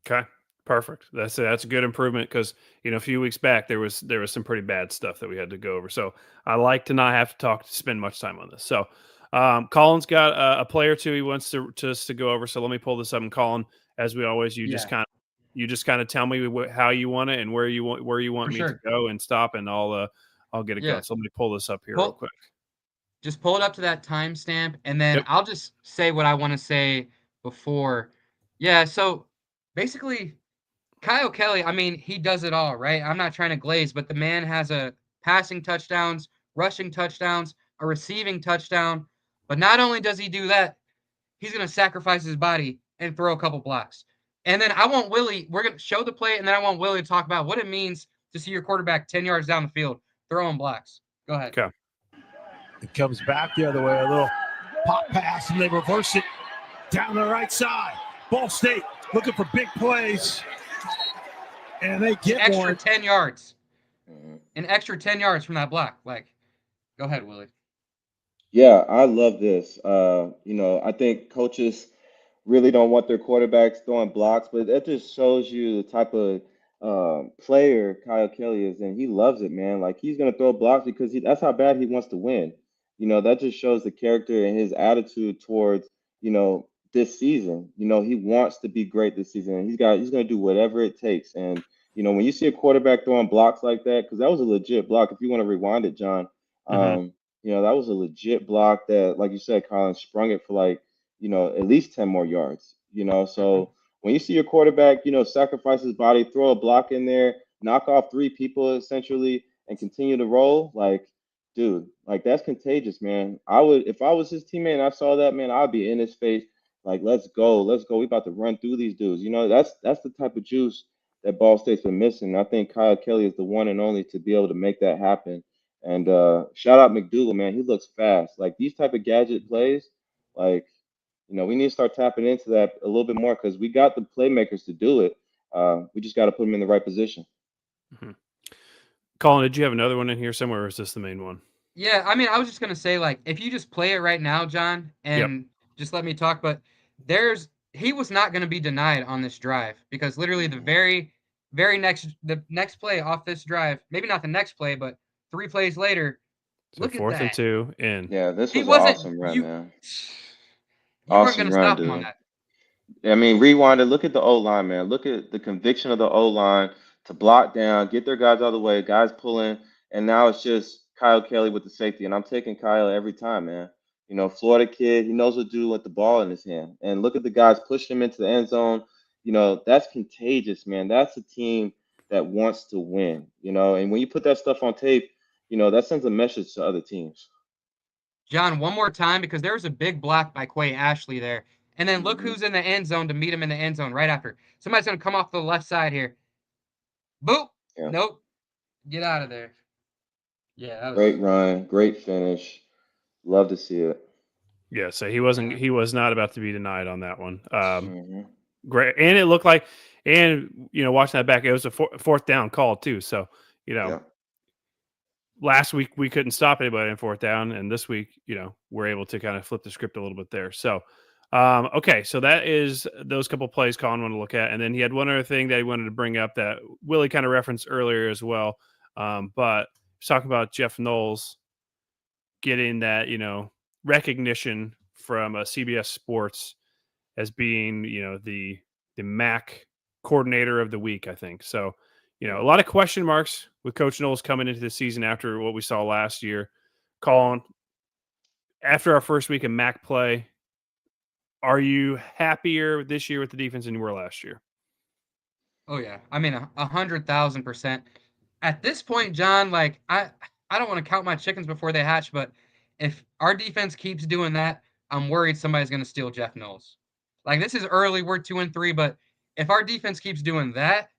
[SPEAKER 1] okay, perfect. That's a good improvement because a few weeks back there was some pretty bad stuff that we had to go over. So I like to not have to spend much time on this. So Colin's got a play or two he wants to go over. So let me pull this up. And Colin, as we always, you just kind of tell me how you want it and where you want me to go and stop, and I'll get it going. So let me pull this up here real quick.
[SPEAKER 3] Just pull it up to that timestamp, and then I'll just say what I want to say before. Yeah, so basically, Kyle Kelly, I mean, he does it all, right? I'm not trying to glaze, but the man has a passing touchdowns, rushing touchdowns, a receiving touchdown. But not only does he do that, he's going to sacrifice his body and throw a couple blocks. And then I want Willie, we're going to show the play, and then I want Willie to talk about what it means to see your quarterback 10 yards down the field throwing blocks. Go ahead.
[SPEAKER 1] Okay.
[SPEAKER 4] It comes back the other way, a little pop pass, and they reverse it down the right side. Ball State looking for big plays, and they get
[SPEAKER 3] extra
[SPEAKER 4] one.
[SPEAKER 3] 10 yards. An extra 10 yards from that block. Like, go ahead, Willie.
[SPEAKER 2] Yeah, I love this. I think coaches really don't want their quarterbacks throwing blocks, but that just shows you the type of player Kyle Kelly is, and he loves it, man. Like he's gonna throw blocks because that's how bad he wants to win. That just shows the character and his attitude towards this season. He wants to be great this season, and he's gonna do whatever it takes. And when you see a quarterback throwing blocks like that, because that was a legit block. If you want to rewind it, John, that was a legit block that, like you said, Colin sprung it for like at least 10 more yards. So when you see your quarterback, sacrifice his body, throw a block in there, knock off 3 people essentially, and continue to roll, like dude, like that's contagious, man. I would if I was his teammate and I saw that, man, I'd be in his face, like, let's go, let's go. We about to run through these dudes. You know, that's the type of juice that Ball State's been missing. I think Kyle Kelly is the one and only to be able to make that happen. And shout out McDougal, man. He looks fast. Like these type of gadget plays, like, we need to start tapping into that a little bit more because we got the playmakers to do it. We just got to put them in the right position.
[SPEAKER 1] Mhm. Colin, did you have another one in here somewhere, or is this the main one?
[SPEAKER 3] Yeah, I mean, I was just gonna say, like, if you just play it right now, John, and just let me talk, but he was not gonna be denied on this drive because literally the very next play off this drive, maybe not the next play, but 3 plays later,
[SPEAKER 1] So
[SPEAKER 3] look at
[SPEAKER 1] 4th and
[SPEAKER 3] that.
[SPEAKER 1] 2 in.
[SPEAKER 2] Yeah, this
[SPEAKER 3] He
[SPEAKER 2] was an
[SPEAKER 3] wasn't
[SPEAKER 2] awesome run,
[SPEAKER 3] you
[SPEAKER 2] man.
[SPEAKER 3] you weren't
[SPEAKER 2] Awesome
[SPEAKER 3] gonna
[SPEAKER 2] run,
[SPEAKER 3] stop him on
[SPEAKER 2] dude.
[SPEAKER 3] that.
[SPEAKER 2] I mean, rewind it. Look at the O line, man. Look at the conviction of the O line to block down, get their guys out of the way, guys pulling, and now it's just Kyle Kelly with the safety. And I'm taking Kyle every time, man. Florida kid, he knows what to do with the ball in his hand. And look at the guys pushing him into the end zone. That's contagious, man. That's a team that wants to win, and when you put that stuff on tape, that sends a message to other teams.
[SPEAKER 3] John, one more time because there was a big block by Quay Ashley there. And then look
[SPEAKER 2] Mhm.
[SPEAKER 3] who's in the end zone to meet him in the end zone right after. Somebody's gonna come off the left side here. Boop.
[SPEAKER 2] Yeah.
[SPEAKER 3] Nope. Get out of there. Yeah, that was
[SPEAKER 2] Great run, great finish. Love to see it.
[SPEAKER 1] Yeah, so he was not about to be denied on that one.
[SPEAKER 2] Mhm.
[SPEAKER 1] Great, and it looked like, and watching that back, it was a fourth down call too. So
[SPEAKER 2] Yeah.
[SPEAKER 1] last week we couldn't stop anybody in fourth down, and this week, we're able to kind of flip the script a little bit there. So, okay, so that is those couple plays Colin wanted to look at, and then he had one other thing that he wanted to bring up that Willie kind of referenced earlier as well. But he's talking about Jeff Knowles getting that recognition from CBS Sports as being the MAC coordinator of the week, I think. So a lot of question marks with Coach Knowles coming into the season after what we saw last year. Colin, after our first week of MAC play, are you happier this year with the defense than you were last year?
[SPEAKER 3] Oh yeah, I mean 100,000%. At this point, John, like I don't want to count my chickens before they hatch, but if our defense keeps doing that, I'm worried somebody's going to steal Jeff Knowles. Like this is early, we're 2-3, but if our defense keeps doing that,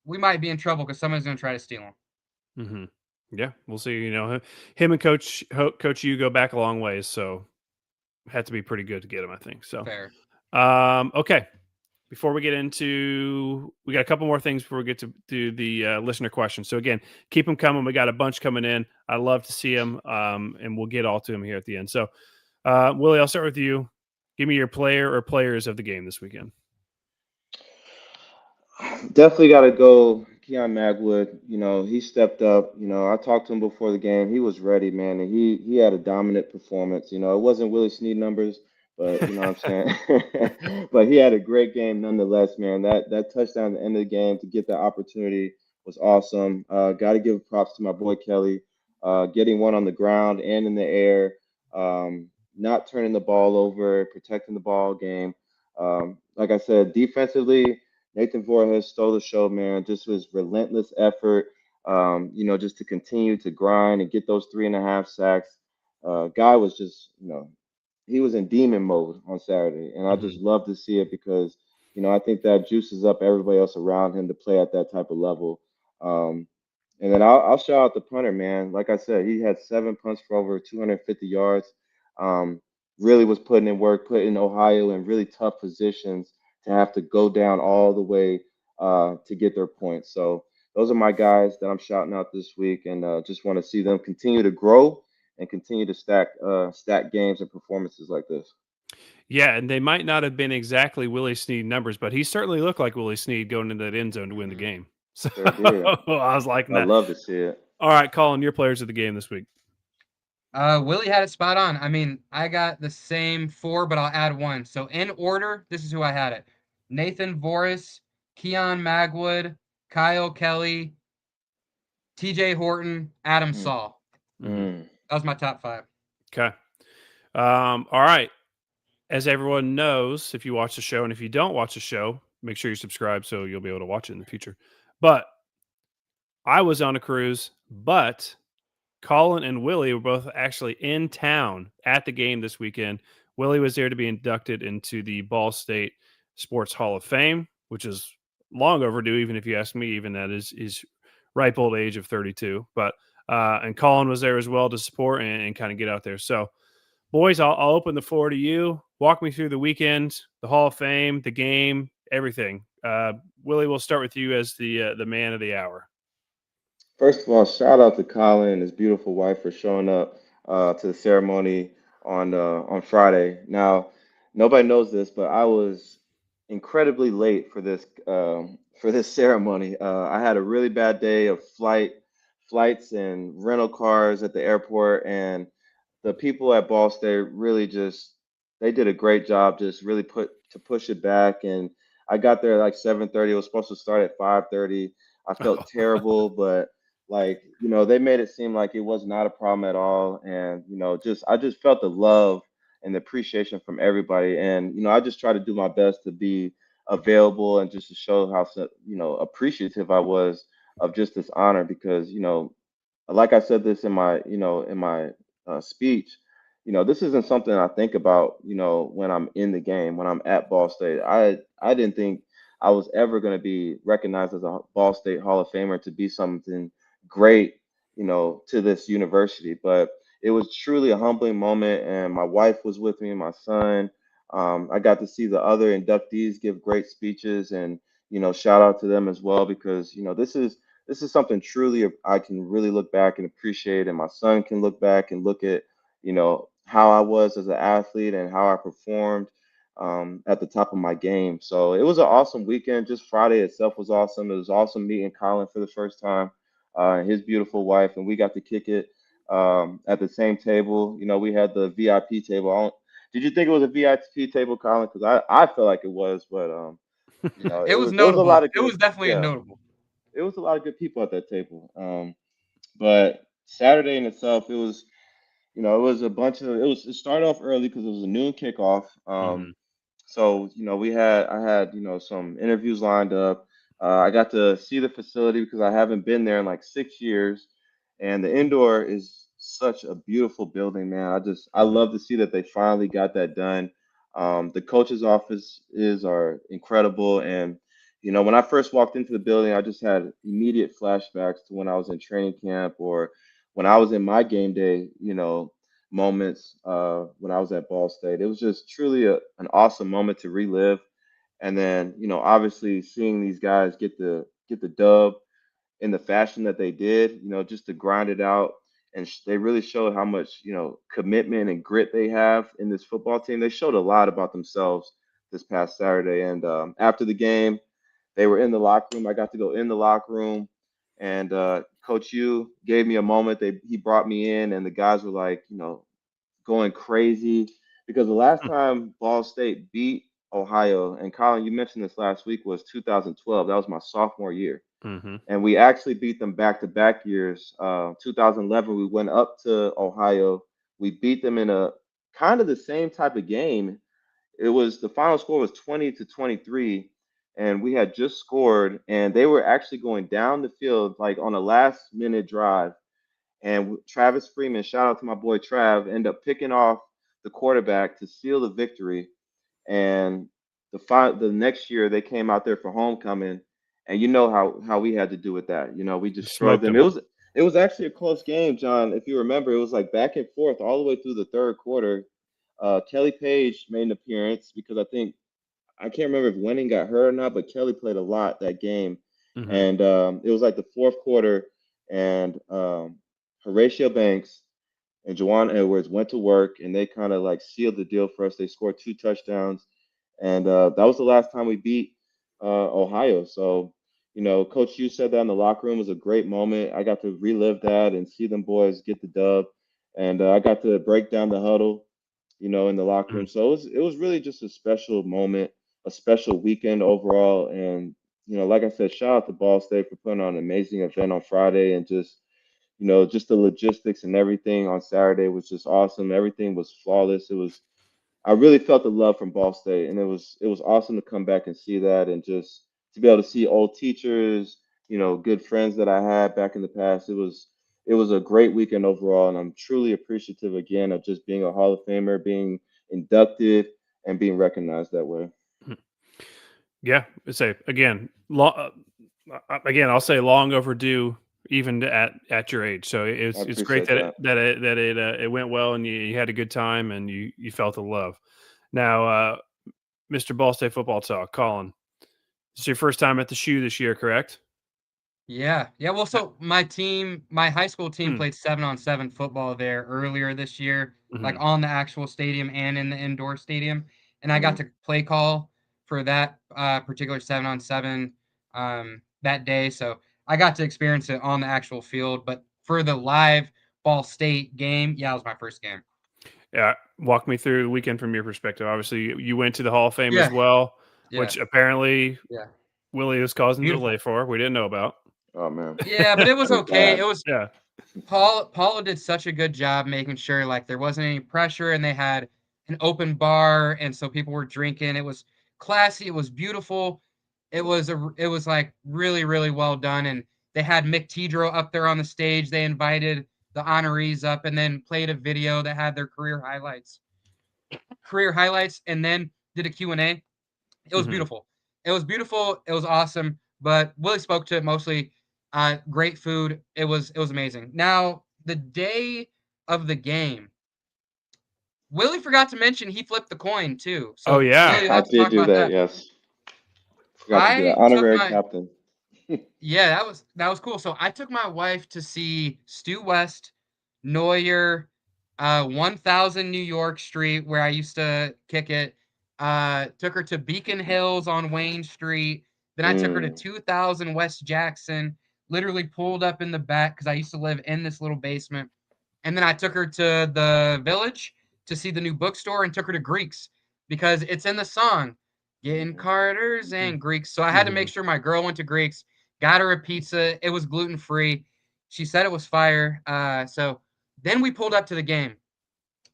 [SPEAKER 3] we might be in trouble because somebody's going to try to steal him.
[SPEAKER 1] Mm-hmm. Yeah, we'll see. Him and Coach Yu go back a long ways, so had to be pretty good to get him, I think. So,
[SPEAKER 3] Fair.
[SPEAKER 1] Okay. Before we get into, we got a couple more things before we get to do the listener questions. So again, keep them coming. We got a bunch coming in. I love to see them, and we'll get all to them here at the end. So, Willie, I'll start with you. Give me your player or players of the game this weekend.
[SPEAKER 2] Definitely got to go Keon Magwood. He stepped up. I talked to him before the game. He was ready, man, and he had a dominant performance. It wasn't Willie Snead numbers, but you know what I'm saying. But he had a great game nonetheless, man. That touchdown at the end of the game to get that opportunity was awesome. Got to give props to my boy Kelly, getting one on the ground and in the air, not turning the ball over, protecting the ball game. Like I said, defensively. Nathan Voorhees stole the show, man. Just his relentless effort, just to continue to grind and get those 3.5 sacks. Guy was just, he was in demon mode on Saturday. And I just love to see it because, I think that juices up everybody else around him to play at that type of level. And then I'll shout out the punter, man. Like I said, he had 7 punts for over 250 yards. Really was putting in work, putting Ohio in really tough positions to have to go down all the way to get their points. So those are my guys that I'm shouting out this week, and just want to see them continue to grow and continue to stack games and performances like this.
[SPEAKER 1] Yeah, and they might not have been exactly Willie Snead numbers, but he certainly looked like Willie Snead going into that end zone to win the game. So
[SPEAKER 2] Sure did.
[SPEAKER 1] I was liking
[SPEAKER 2] I
[SPEAKER 1] that.
[SPEAKER 2] love to see it.
[SPEAKER 1] All right, Colin, your players of the game this week.
[SPEAKER 3] Willie had it spot on. I mean, I got the same 4, but I'll add 1. So in order, this is who I had it: Nathan Voorhees, Keon Magwood, Kyle Kelly, T.J. Horton, Adam Saul.
[SPEAKER 2] Mm.
[SPEAKER 3] That was my top 5.
[SPEAKER 1] Okay. All right. As everyone knows, if you watch the show, and if you don't watch the show, make sure you subscribe so you'll be able to watch it in the future. But I was on a cruise, but Colin and Willie were both actually in town at the game this weekend. Willie was there to be inducted into the Ball State Sports Hall of Fame, which is long overdue, even if you ask me, even at his ripe old age of 32. But and Colin was there as well to support and kind of get out there. So, boys, I'll open the floor to you. Walk me through the weekend, the Hall of Fame, the game, everything. Willie, we'll start with you as the man of the hour.
[SPEAKER 2] First of all, shout out to Colin and his beautiful wife for showing up to the ceremony on Friday. Now, nobody knows this, but I was incredibly late for this ceremony. I had a really bad day of flights and rental cars at the airport, and the people at Ball State really just they did a great job just really push it back. And I got there like 7:30. It was supposed to start at 5:30. I felt terrible, but like, they made it seem like it was not a problem at all. And, just I just felt the love and the appreciation from everybody. And, I just try to do my best to be available and just to show how, appreciative I was of just this honor because, like I said this in my speech, this isn't something I think about, when I'm in the game, when I'm at Ball State. I didn't think I was ever going to be recognized as a Ball State Hall of Famer to be something great, to this university. But it was truly a humbling moment, and my wife was with me, my son. I got to see the other inductees give great speeches, and shout out to them as well because this is something truly I can really look back and appreciate, and my son can look back and look at how I was as an athlete and how I performed at the top of my game. So it was an awesome weekend. Just Friday itself was awesome. It was awesome meeting Colin for the first time, and his beautiful wife, and we got to kick it at the same table. We had the VIP table. Did you think it was a VIP table, Colin? Because I felt like it was, but
[SPEAKER 3] It was
[SPEAKER 2] there was a
[SPEAKER 3] notable.
[SPEAKER 2] lot of
[SPEAKER 3] It was definitely a
[SPEAKER 2] yeah,
[SPEAKER 3] notable.
[SPEAKER 2] it was a lot of good people at that table. But Saturday in itself, it was a bunch of it started off early because it was a noon kickoff.
[SPEAKER 1] Mhm.
[SPEAKER 2] So, I had, some interviews lined up. I got to see the facility because I haven't been there in like 6 years. And the indoor is such a beautiful building, man. I love to see that they finally got that done. The coach's offices are incredible. And, when I first walked into the building, I just had immediate flashbacks to when I was in training camp or when I was in my game day, moments when I was at Ball State. It was just truly an awesome moment to relive. And then, obviously seeing these guys get the dub in the fashion that they did, just to grind it out. And they really showed how much, commitment and grit they have in this football team. They showed a lot about themselves this past Saturday. And after the game, they were in the locker room. I got to go in the locker room, and Coach U gave me a moment. He brought me in, and the guys were like, going crazy because the last time Ball State beat Ohio, and Colin, you mentioned this last week, was 2012. That was my sophomore year.
[SPEAKER 1] Mhm.
[SPEAKER 2] And we actually beat them back-to-back years. 2011, we went up to Ohio. We beat them in a kind of the same type of game. The final score was 20-23, and we had just scored, and they were actually going down the field like on a last-minute drive, and Travis Freeman, shout out to my boy Trav, ended up picking off the quarterback to seal the victory. And the next year they came out there for homecoming, and you know how we had to do with that. We destroyed
[SPEAKER 1] Smoked
[SPEAKER 2] them.
[SPEAKER 1] them.
[SPEAKER 2] It was actually a close game, John. If you remember, it was like back and forth all the way through the third quarter. Kelly Page made an appearance because I can't remember if Wenning got hurt or not, but Kelly played a lot that game.
[SPEAKER 1] Mhm.
[SPEAKER 2] And it was like the fourth quarter, and Horatio Banks and Juwan Edwards went to work, and they kind of like sealed the deal for us. They scored 2 touchdowns, and that was the last time we beat Ohio. So, Coach Hughes said that in the locker room was a great moment. I got to relive that and see them boys get the dub, and I got to break down the huddle, in the locker room.
[SPEAKER 1] Mhm.
[SPEAKER 2] So it was really just a special moment, a special weekend overall. And like I said, shout out to Ball State for putting on an amazing event on Friday, and just the logistics and everything on Saturday was just awesome. Everything was flawless. I really felt the love from Ball State, and it was awesome to come back and see that, and just to be able to see old teachers, good friends that I had back in the past. it was a great weekend overall, and I'm truly appreciative again of just being a Hall of Famer, being inducted, and being recognized that way.
[SPEAKER 1] Yeah, say again, again, I'll say long overdue, even at your age. So it's great
[SPEAKER 2] appreciate
[SPEAKER 1] that it went well and you had a good time and you felt the love. Now, Mr. Ball State Football Talk, Colin, it's your first time at the shoe this year, correct?
[SPEAKER 3] Yeah. Yeah. Well, so my high school team
[SPEAKER 1] Hmm.
[SPEAKER 3] played 7-on-7 football there earlier this year, like
[SPEAKER 1] Mhm.
[SPEAKER 3] on the actual stadium and in the indoor stadium. And I got
[SPEAKER 2] Mhm.
[SPEAKER 3] to play call for that particular 7-on-7 that day. So I got to experience it on the actual field. But for the live Ball State game, yeah, it was my first game.
[SPEAKER 1] Yeah, walk me through the weekend from your perspective. Obviously, you went to the Hall of Fame as
[SPEAKER 3] Yeah.
[SPEAKER 1] well,
[SPEAKER 3] Yeah.
[SPEAKER 1] which apparently
[SPEAKER 3] Yeah.
[SPEAKER 1] Willie was causing
[SPEAKER 3] Beautiful.
[SPEAKER 1] delay for. We didn't know about.
[SPEAKER 2] Oh man,
[SPEAKER 3] Yeah, but it was
[SPEAKER 2] it was
[SPEAKER 3] okay.
[SPEAKER 2] bad.
[SPEAKER 3] It was
[SPEAKER 1] Yeah.
[SPEAKER 3] Paula did such a good job making sure like there wasn't any pressure and they had an open bar and so people were drinking. It was classy, it was beautiful. It was like really, really well done. And they had Mick Tidro up there on the stage. They invited the honorees up and then played a video that had their career highlights, and then did a Q&A. It was
[SPEAKER 1] Mhm.
[SPEAKER 3] beautiful. It was beautiful. It was awesome. But Willie spoke to it mostly. Great food. It was amazing. Now the day of the game, Willie forgot to mention he flipped the coin too.
[SPEAKER 1] Oh,
[SPEAKER 3] So
[SPEAKER 1] yeah.
[SPEAKER 3] Willie, you'll
[SPEAKER 2] I
[SPEAKER 3] have to
[SPEAKER 2] did
[SPEAKER 3] talk
[SPEAKER 2] do
[SPEAKER 3] about
[SPEAKER 2] that.
[SPEAKER 3] that.
[SPEAKER 2] Yes, forgot to do that.
[SPEAKER 3] I took
[SPEAKER 2] Honorary
[SPEAKER 3] my
[SPEAKER 2] captain.
[SPEAKER 3] Yeah, that was cool. So I took my wife to see Stu West, Neuer, 1000 New York Street, where I used to kick it. Took her to Beacon Hills on Wayne Street. Then I took her to
[SPEAKER 2] Mm.
[SPEAKER 3] 2000 West Jackson. Literally pulled up in the back because I used to live in this little basement. And then I took her to the Village to see the new bookstore and took her to Greeks because it's in the song, getting
[SPEAKER 2] Mhm.
[SPEAKER 3] Carters and Greeks. So I had to make sure my girl went to Greeks, got her a pizza. It was gluten free. She said it was fire. So then we pulled up to the game.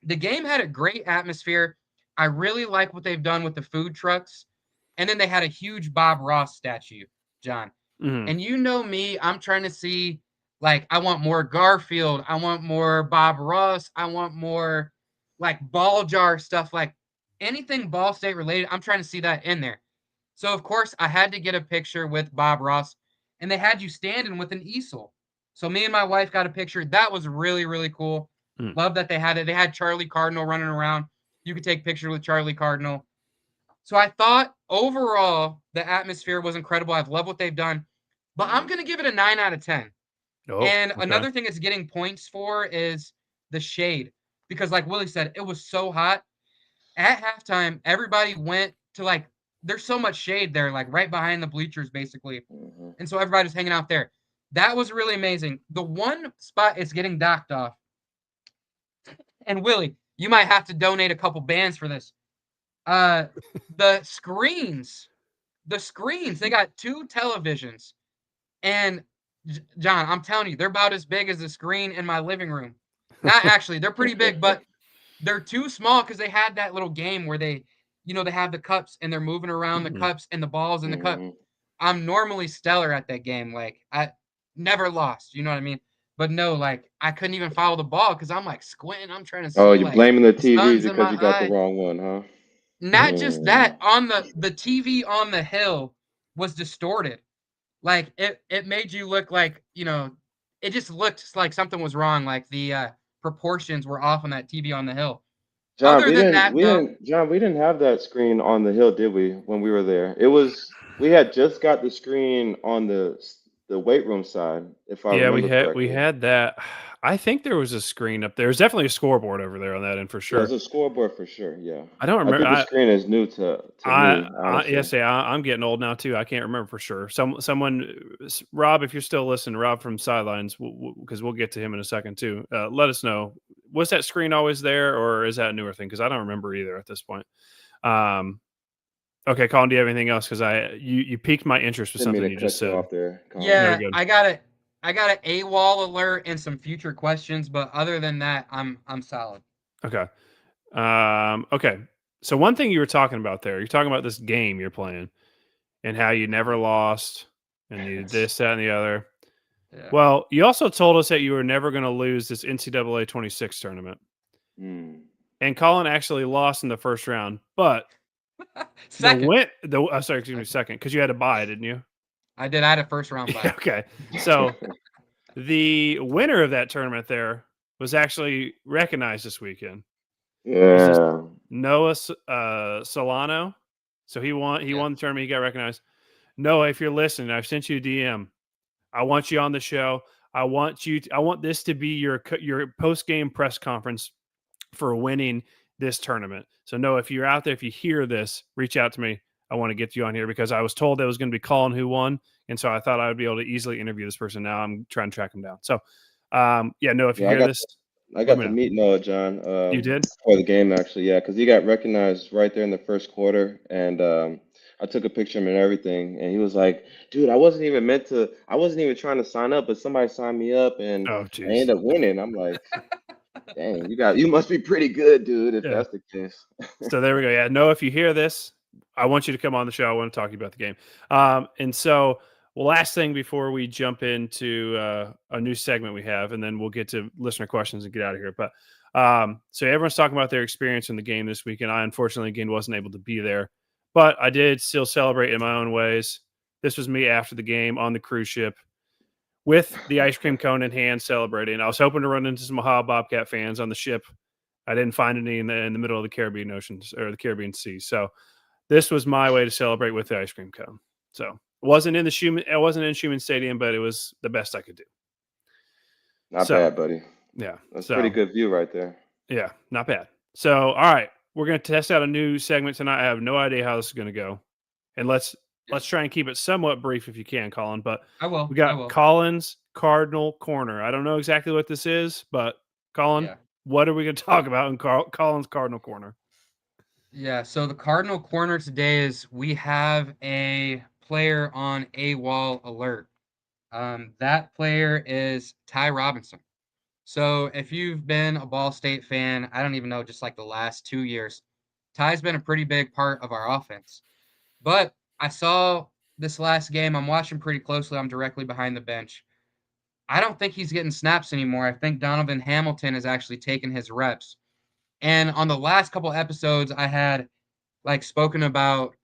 [SPEAKER 3] The game had a great atmosphere. I really like what they've done with the food trucks. And then they had a huge Bob Ross statue, John.
[SPEAKER 1] Mhm.
[SPEAKER 3] And you know me, I'm trying to see, like, I want more Garfield. I want more Bob Ross. I want more, like, ball jar stuff, like anything Ball State related. I'm trying to see that in there. So, of course, I had to get a picture with Bob Ross, and they had you standing with an easel. So, me and my wife got a picture. That was really, really cool.
[SPEAKER 1] Mm.
[SPEAKER 3] Love that they had it. They had Charlie Cardinal running around. You could take pictures with Charlie Cardinal. So I thought overall the atmosphere was incredible. I've loved what they've done, but I'm going to give it a 9 out of 10.
[SPEAKER 1] Oh,
[SPEAKER 3] And
[SPEAKER 1] okay.
[SPEAKER 3] another thing it's getting points for is the shade because like Willie said, it was so hot. At halftime, everybody went to like there's so much shade there, like right behind the bleachers basically.
[SPEAKER 2] Mhm.
[SPEAKER 3] And so everybody was hanging out there. That was really amazing. The one spot is getting docked off. And Willie, you might have to donate a couple bands for this. Uh the screens they got two televisions. And John, I'm telling you, they're about as big as the screen in my living room. Not actually, they're pretty big, but they're too small because they had that little game where they have the cups and they're moving around the
[SPEAKER 1] Mhm.
[SPEAKER 3] cups and the balls in the cup.
[SPEAKER 2] Mhm.
[SPEAKER 3] I'm normally stellar at that game. Like I never lost, you know what I mean? But no, like I couldn't even follow the ball because I'm like squinting. I'm trying to
[SPEAKER 2] Oh,
[SPEAKER 3] see
[SPEAKER 2] you're
[SPEAKER 3] like
[SPEAKER 2] blaming the
[SPEAKER 3] the
[SPEAKER 2] TVs
[SPEAKER 3] sun's in
[SPEAKER 2] because
[SPEAKER 3] my
[SPEAKER 2] you got the
[SPEAKER 3] eye.
[SPEAKER 2] wrong one, huh?
[SPEAKER 3] Not just
[SPEAKER 2] Mm.
[SPEAKER 3] that, on the TV on the hill was distorted. Like it made you look like, it just looked like something was wrong, like the proportions were off on that TV on the hill.
[SPEAKER 2] John,
[SPEAKER 3] Other than that though,
[SPEAKER 2] we didn't have that screen on the hill, did we, when we were there? We had just got the screen on the weight room side, if I
[SPEAKER 1] Yeah,
[SPEAKER 2] remember
[SPEAKER 1] we
[SPEAKER 2] correctly.
[SPEAKER 1] had that. I think there was a screen up there. There's definitely a scoreboard over there on that end for
[SPEAKER 2] Yeah, it's
[SPEAKER 1] sure.
[SPEAKER 2] a scoreboard for sure. Yeah,
[SPEAKER 1] I don't
[SPEAKER 2] I
[SPEAKER 1] remember.
[SPEAKER 2] think the screen is new to me, honestly.
[SPEAKER 1] Yes, yeah, I'm getting old now too. I can't remember for sure. Rob, if you're still listening, Rob from Sidelines, because we'll get to him in a second too. Let us know. Was that screen always there, or is that a newer thing? Because I don't remember either at this point. Okay, Colin, do you have anything else? Because you piqued my interest with
[SPEAKER 2] Didn't mean
[SPEAKER 1] something
[SPEAKER 2] to
[SPEAKER 1] you just
[SPEAKER 2] cut you
[SPEAKER 1] said.
[SPEAKER 2] off there, Colin.
[SPEAKER 1] No,
[SPEAKER 3] yeah,
[SPEAKER 1] good.
[SPEAKER 3] I got an AWOL alert and some future questions, but other than that, I'm solid.
[SPEAKER 1] Okay. Okay. So one thing you were talking about there, you're talking about this game you're playing and how you never lost and you
[SPEAKER 2] Yes.
[SPEAKER 1] this, that, and the other.
[SPEAKER 3] Yeah.
[SPEAKER 1] Well, you also told us that you were never going to lose this NCAA 26 tournament.
[SPEAKER 2] Mm.
[SPEAKER 1] And Colin actually lost in the first round, but
[SPEAKER 3] Second.
[SPEAKER 1] excuse me, second, because you had to buy, didn't you?
[SPEAKER 3] I did. I had a first round bye.
[SPEAKER 1] Okay. So the winner of that tournament there was actually recognized this weekend. This is
[SPEAKER 2] Yeah.
[SPEAKER 1] Noah Solano. So he won the tournament, he got recognized. Noah, if you're listening, I've sent you a DM. I want you on the show. I want this to be your post-game press conference for winning this tournament. So Noah, if you're out there, if you hear this, reach out to me. I want to get you on here because I was told that it was going to be Colin who won. And so I thought I would be able to easily interview this person. Now I'm trying to track him down. So Noah, if you
[SPEAKER 2] Yeah,
[SPEAKER 1] hear this,
[SPEAKER 2] I
[SPEAKER 1] let
[SPEAKER 2] got
[SPEAKER 1] me
[SPEAKER 2] to
[SPEAKER 1] know.
[SPEAKER 2] meet Noah, John,
[SPEAKER 1] You did?
[SPEAKER 2] for the game actually. Yeah, because he got recognized right there in the first quarter, and I took a picture of him and everything, and he was like, "Dude, I wasn't even trying to sign up, but somebody signed me up, and
[SPEAKER 1] Oh,
[SPEAKER 2] I
[SPEAKER 1] geez.
[SPEAKER 2] ended up winning." I'm like, "Dang, you must be pretty good, dude, if
[SPEAKER 1] Yeah.
[SPEAKER 2] that's the case."
[SPEAKER 1] So there we go. Yeah, Noah, if you hear this, I want you to come on the show. I want to talk to you about the game. And so, last thing before we jump into a new segment we have, and then we'll get to listener questions and get out of here. But so everyone's talking about their experience in the game this week, and I unfortunately again wasn't able to be there, but I did still celebrate in my own ways. This was me after the game on the cruise ship with the ice cream cone in hand, celebrating. I was hoping to run into some Ohio Bobcat fans on the ship. I didn't find any in the middle of the Caribbean Oceans or the Caribbean Sea. So this was my way to celebrate with the ice cream cone. So it wasn't in Schumann Stadium, but it was the best I could do.
[SPEAKER 2] Not
[SPEAKER 1] So
[SPEAKER 2] bad, buddy.
[SPEAKER 1] yeah,
[SPEAKER 2] That's pretty good view right there.
[SPEAKER 1] Yeah, not bad. So all right, we're gonna test out a new segment tonight. I have no idea how this is gonna go, and let's try and keep it somewhat brief if you can, Colin. But
[SPEAKER 3] I will.
[SPEAKER 1] we got Colin's Cardinal Corner. I don't know exactly what this is, but Colin, what are we going to talk about in Colin's Cardinal Corner?
[SPEAKER 3] Yeah, so the Cardinal Corner today is we have a player on AWOL alert. That player is Ty Robinson. So if you've been a Ball State fan, I don't even know, just like the last 2 years, Ty's been a pretty big part of our offense. But I saw this last game, I'm watching pretty closely. I'm directly behind the bench. I don't think he's getting snaps anymore. I think Donovan Hamilton has actually taken his reps. And on the last couple episodes, I had like spoken about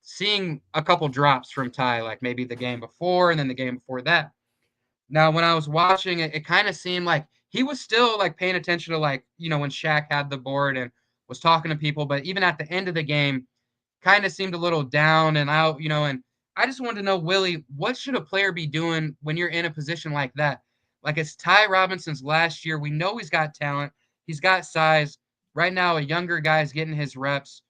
[SPEAKER 3] seeing a couple drops from Ty, like maybe the game before and then the game before that. Now, when I was watching it, it kind of seemed like he was still like paying attention to like, when Shaq had the board and was talking to people, but even at the end of the game, kind of seemed a little down and out, and I just wanted to know, Willie, what should a player be doing when you're in a position like that? Like it's Ty Robinson's last year. We know he's got talent. He's got size. Right now, a younger guy's getting his reps.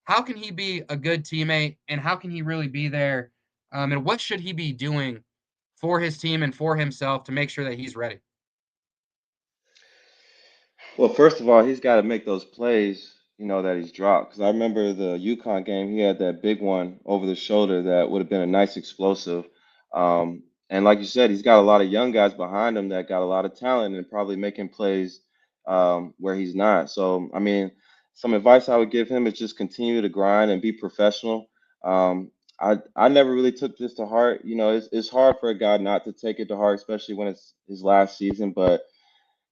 [SPEAKER 3] How can he be a good teammate and how can he really be there? And what should he be doing for his team and for himself to make sure that he's ready?
[SPEAKER 2] Well, first of all, he's got to make those plays, that he's dropped. Because I remember the UConn game, he had that big one over the shoulder that would have been a nice explosive. And like you said, he's got a lot of young guys behind him that got a lot of talent and probably making plays where he's not. So, I mean, some advice I would give him is just continue to grind and be professional. I never really took this to heart. It's hard for a guy not to take it to heart, especially when it's his last season, but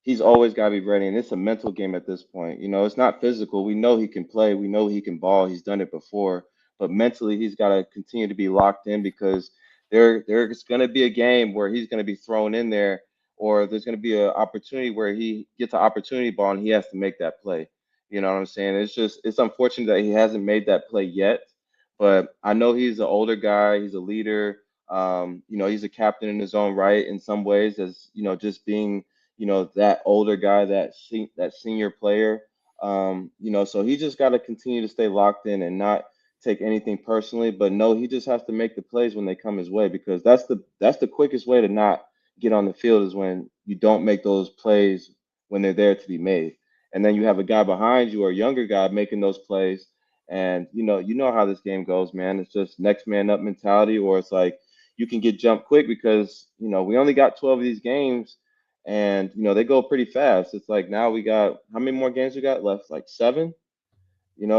[SPEAKER 2] he's always got to be ready. And it's a mental game at this point. It's not physical. We know he can play. We know he can ball. He's done it before. But mentally, he's got to continue to be locked in because there's going to be a game where he's going to be thrown in there, or there's going to be an opportunity where he gets an opportunity ball and he has to make that play. You know what I'm saying? It's unfortunate that he hasn't made that play yet. But I know he's an older guy. He's a leader. He's a captain in his own right in some ways, as just being that older guy, that senior player. So he just got to continue to stay locked in and not take anything personally, but no, he just has to make the plays when they come his way, because that's the quickest way to not get on the field, is when you don't make those plays when they're there to be made. And then you have a guy behind you or a younger guy making those plays. And you know how this game goes, man. It's just next man up mentality, or it's like you can get jumped quick because we only got 12 of these games, and they go pretty fast. It's like now we got, how many more games we got left? Like 7,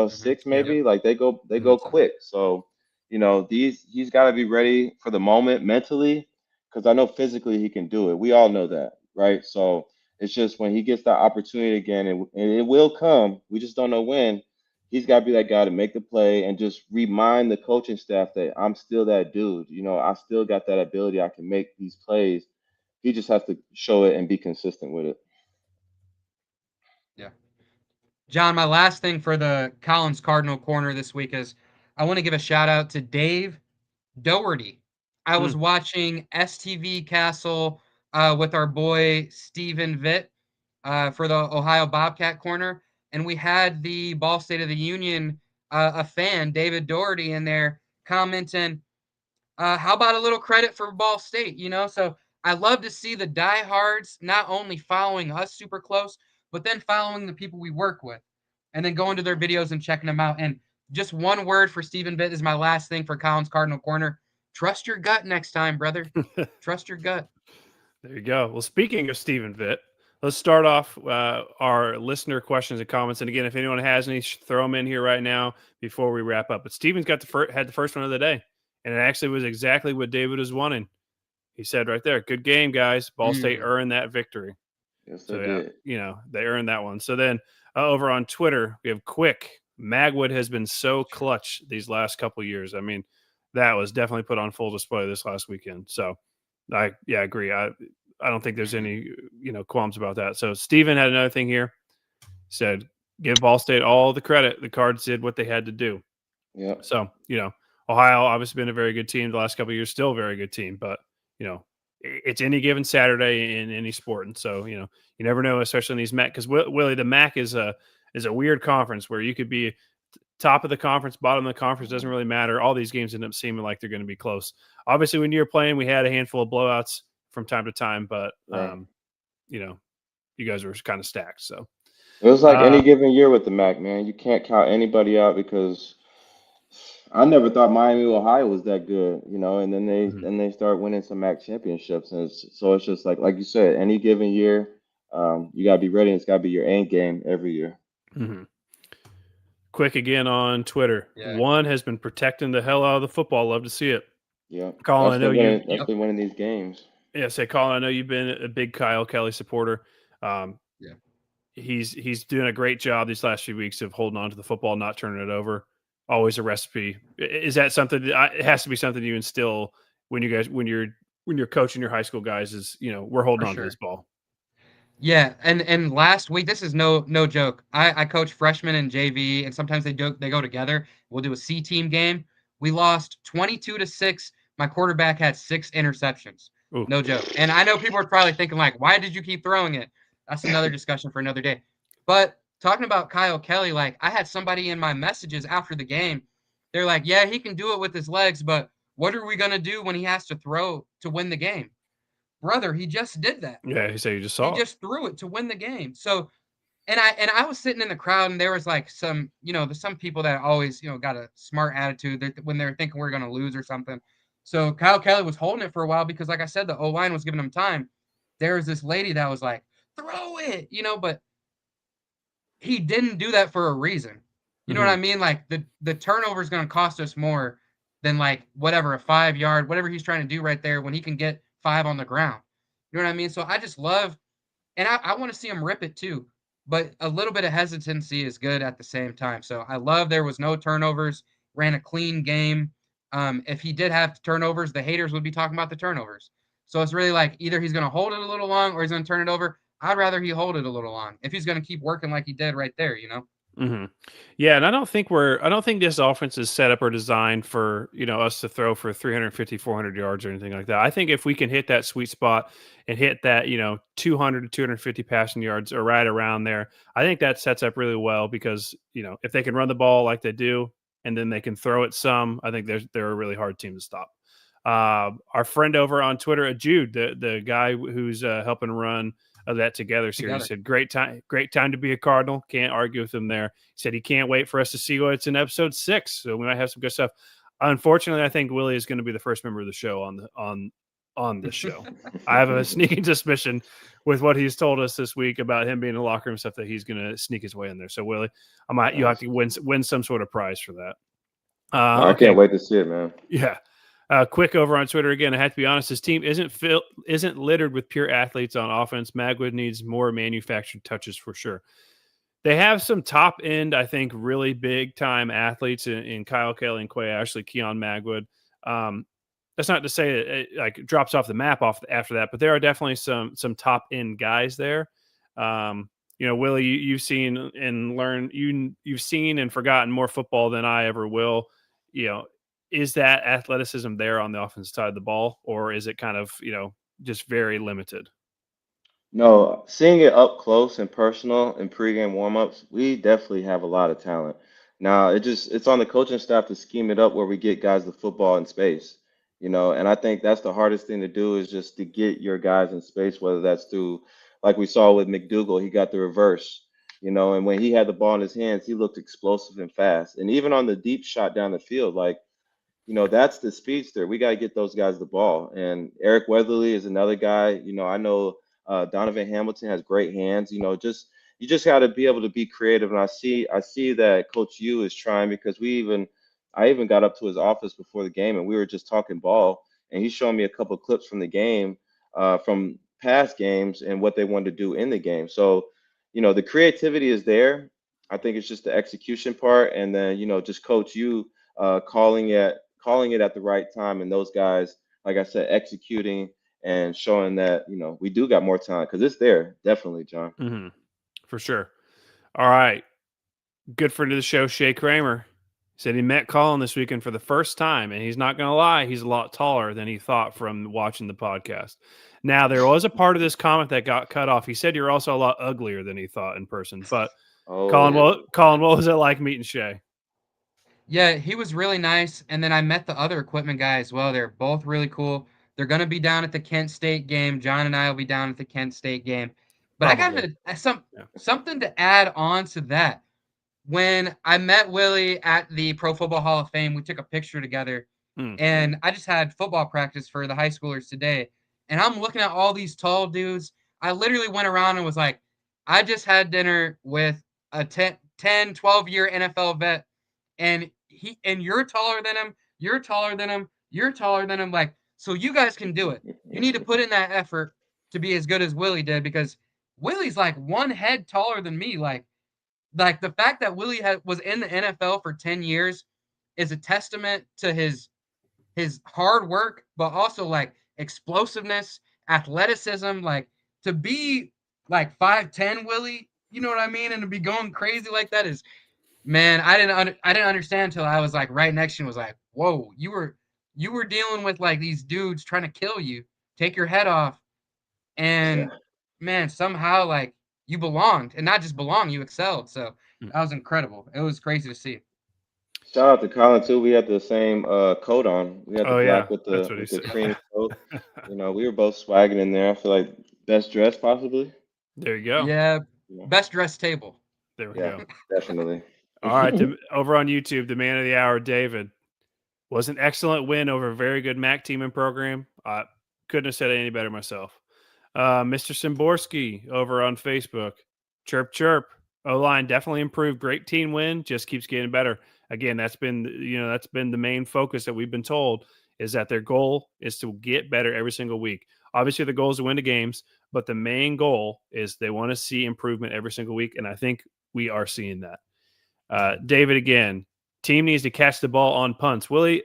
[SPEAKER 2] six
[SPEAKER 3] Yep.
[SPEAKER 2] maybe. Like they go quick. So he's got to be ready for the moment mentally, because I know physically he can do it. We all know that, right? So it's just when he gets that opportunity again, and it will come. We just don't know when. He's got to be that guy to make the play and just remind the coaching staff that I'm still that dude. I still got that ability. I can make these plays. He just has to show it and be consistent with it.
[SPEAKER 3] Yeah. John, my last thing for the Collins Cardinal corner this week is I want to give a shout out to Dave Doherty. I was watching STV Castle with our boy Stephen Vitt for the Ohio Bobcat corner, and we had the Ball State of the Union a fan, David Doherty, in there commenting, how about a little credit for Ball State? So I love to see the diehards not only following us super close, but then following the people we work with, and then going to their videos and checking them out. And just one word for Stephen Vitt is my last thing for Collins Cardinal Corner. Trust your gut next time, brother. Trust your gut.
[SPEAKER 1] There you go. Well, speaking of Stephen Vitt, let's start off our listener questions and comments. And again, if anyone has any, throw them in here right now before we wrap up. But Stephen's got had the first one of the day, and it actually was exactly what David was wanting. He said right there, "Good game, guys. Ball State earned that victory."
[SPEAKER 2] Yes,
[SPEAKER 1] So
[SPEAKER 2] they did.
[SPEAKER 1] they earned that one. So then over on Twitter, we have Quick. Magwood has been so clutch these last couple years. I mean, that was definitely put on full display this last weekend. So I agree. I don't think there's any, qualms about that. So Steven had another thing here. Said, give Ball State all the credit. The Cards did what they had to do.
[SPEAKER 2] Yeah.
[SPEAKER 1] So, Ohio obviously been a very good team the last couple of years, still a very good team, but it's any given Saturday in any sport. And so, you never know, especially in these MAC, because Willie, the MAC is a weird conference where you could be top of the conference, bottom of the conference, doesn't really matter. All these games end up seeming like they're going to be close. Obviously, when you're playing, we had a handful of blowouts from time to time, but you guys were kind of stacked. So
[SPEAKER 2] it was like any given year with the MAC, man. You can't count anybody out because I never thought Miami, Ohio was that good, and then they start winning some MAC championships. And so it's just like you said, any given year, you got to be ready. And it's got to be your end game every year.
[SPEAKER 1] Mm-hmm. Quick again on Twitter. Yeah. One has been protecting the hell out of the football. Love to see it.
[SPEAKER 2] Yeah.
[SPEAKER 1] Colin, I know
[SPEAKER 2] that's been winning these games.
[SPEAKER 1] Yeah, Colin, I know you've been a big Kyle Kelly supporter. He's doing a great job these last few weeks of holding on to the football, not turning it over. Always a recipe. Is that something that it has to be something you instill when you're coaching your high school guys? Is we're holding on to this ball.
[SPEAKER 3] Yeah, and last week, this is no joke. I coach freshmen in JV, and sometimes they go together. We'll do a C team game. We lost 22-6. My quarterback had 6 interceptions. Ooh. No joke. And I know people are probably thinking like, why did you keep throwing it? That's another discussion for another day. But talking about Kyle Kelly, like I had somebody in my messages after the game. They're like, yeah, he can do it with his legs, but what are we gonna do when he has to throw to win the game? Brother, he just did that.
[SPEAKER 1] Yeah, he said he just
[SPEAKER 3] threw it to win the game. So, and I was sitting in the crowd, and there was like some, there's some people that always, got a smart attitude when they're thinking we're going to lose or something. So Kyle Kelly was holding it for a while because, like I said, the O-line was giving him time. There was this lady that was like, throw it, but he didn't do that for a reason. You know what I mean? Like the turnover is going to cost us more than like whatever, a 5-yard, whatever he's trying to do right there when he can get 5 on the ground. You know what I mean? So I just love, and I want to see him rip it too, but a little bit of hesitancy is good at the same time. So I love there was no turnovers, ran a clean game. If he did have turnovers, the haters would be talking about the turnovers. So it's really like either he's going to hold it a little long or he's going to turn it over. I'd rather he hold it a little long if he's going to keep working like he did right there,
[SPEAKER 1] Mm-hmm. Yeah, and I don't think this offense is set up or designed for us to throw for 350, 400 yards or anything like that. I think if we can hit that sweet spot and hit that 200 to 250 passing yards or right around there, I think that sets up really well because if they can run the ball like they do and then they can throw it some, I think they're a really hard team to stop. Our friend over on Twitter, Jude, the guy who's helping run of that Together series, said great time to be a Cardinal. Can't argue with him there. He said he can't wait for us to see what's in episode 6, so we might have some good stuff. Unfortunately, I think Willie is going to be the first member of the show on this show. I have a sneaking suspicion with what he's told us this week about him being in the locker room stuff that he's going to sneak his way in there. So Willie, you have to win some sort of prize for that.
[SPEAKER 2] I can't wait to see it, man.
[SPEAKER 1] Yeah. Quick over on Twitter again. I have to be honest. This team isn't littered with pure athletes on offense. Magwood needs more manufactured touches for sure. They have some top end, I think, really big time athletes in Kyle Kelly and Quay Ashley, Keon Magwood. That's not to say it like drops off the map after that, but there are definitely some top end guys there. Willie, you've seen and learned you've seen and forgotten more football than I ever will. Is that athleticism there on the offensive side of the ball, or is it kind of just very limited?
[SPEAKER 2] No, seeing it up close and personal in pregame warmups, we definitely have a lot of talent. Now, it's on the coaching staff to scheme it up where we get guys the football in space, and I think that's the hardest thing to do is just to get your guys in space, whether that's through, like we saw with McDougal, he got the reverse, and when he had the ball in his hands, he looked explosive and fast. And even on the deep shot down the field, like, that's the speedster. We got to get those guys the ball. And Eric Weatherly is another guy. I know Donovan Hamilton has great hands. You just got to be able to be creative. And I see that Coach U is trying because I even got up to his office before the game and we were just talking ball. And he's showing me a couple of clips from the game, from past games and what they wanted to do in the game. So, the creativity is there. I think it's just the execution part. And then, just Coach U calling it at the right time, and those guys, like I said, executing and showing that we do got more talent because it's there, definitely, John.
[SPEAKER 1] Mm-hmm. For sure. All right, good friend of the show, Shay Kramer, said he met Colin this weekend for the first time, and he's not going to lie, he's a lot taller than he thought from watching the podcast. Now, there was a part of this comment that got cut off. He said you're also a lot uglier than he thought in person. But Colin, what was it like meeting Shay?
[SPEAKER 3] Yeah, he was really nice, and then I met the other equipment guy as well. They're both really cool. They're gonna be down at the Kent State game. John and I will be down at the Kent State game. But
[SPEAKER 1] Probably.
[SPEAKER 3] I got something to add on to that. When I met Willie at the Pro Football Hall of Fame, we took a picture together, and I just had football practice for the high schoolers today, and I'm looking at all these tall dudes. I literally went around and was like, I just had dinner with a 10, 12-year NFL vet, and you're taller than him, you're taller than him, you're taller than him. Like, so you guys can do it. You need to put in that effort to be as good as Willie did, because Willie's like one head taller than me. Like the fact that Willie was in the NFL for 10 years is a testament to his hard work, but also like explosiveness, athleticism. Like, to be like 5'10", Willie, you know what I mean, and to be going crazy like that is, man, I didn't understand until I was like right next to him. Was like, whoa, you were dealing with like these dudes trying to kill you, take your head off, and man, somehow like you belonged, and not just belong, you excelled. So that was incredible. It was crazy to see.
[SPEAKER 2] Shout out to Colin too. We had the same coat on. We had the black with the cream coat. We were both swagging in there. I feel like best dressed possibly.
[SPEAKER 1] There you go.
[SPEAKER 3] Yeah, best dressed table.
[SPEAKER 1] There we go.
[SPEAKER 2] Definitely.
[SPEAKER 1] All right, over on YouTube, the man of the hour, David, was an excellent win over a very good MAC team and program. I couldn't have said it any better myself. Mr. Simborski over on Facebook, chirp, chirp. O-line definitely improved. Great team win. Just keeps getting better. Again, that's been the main focus that we've been told, is that their goal is to get better every single week. Obviously, the goal is to win the games, but the main goal is they want to see improvement every single week, and I think we are seeing that. David, again, team needs to catch the ball on punts. Willie,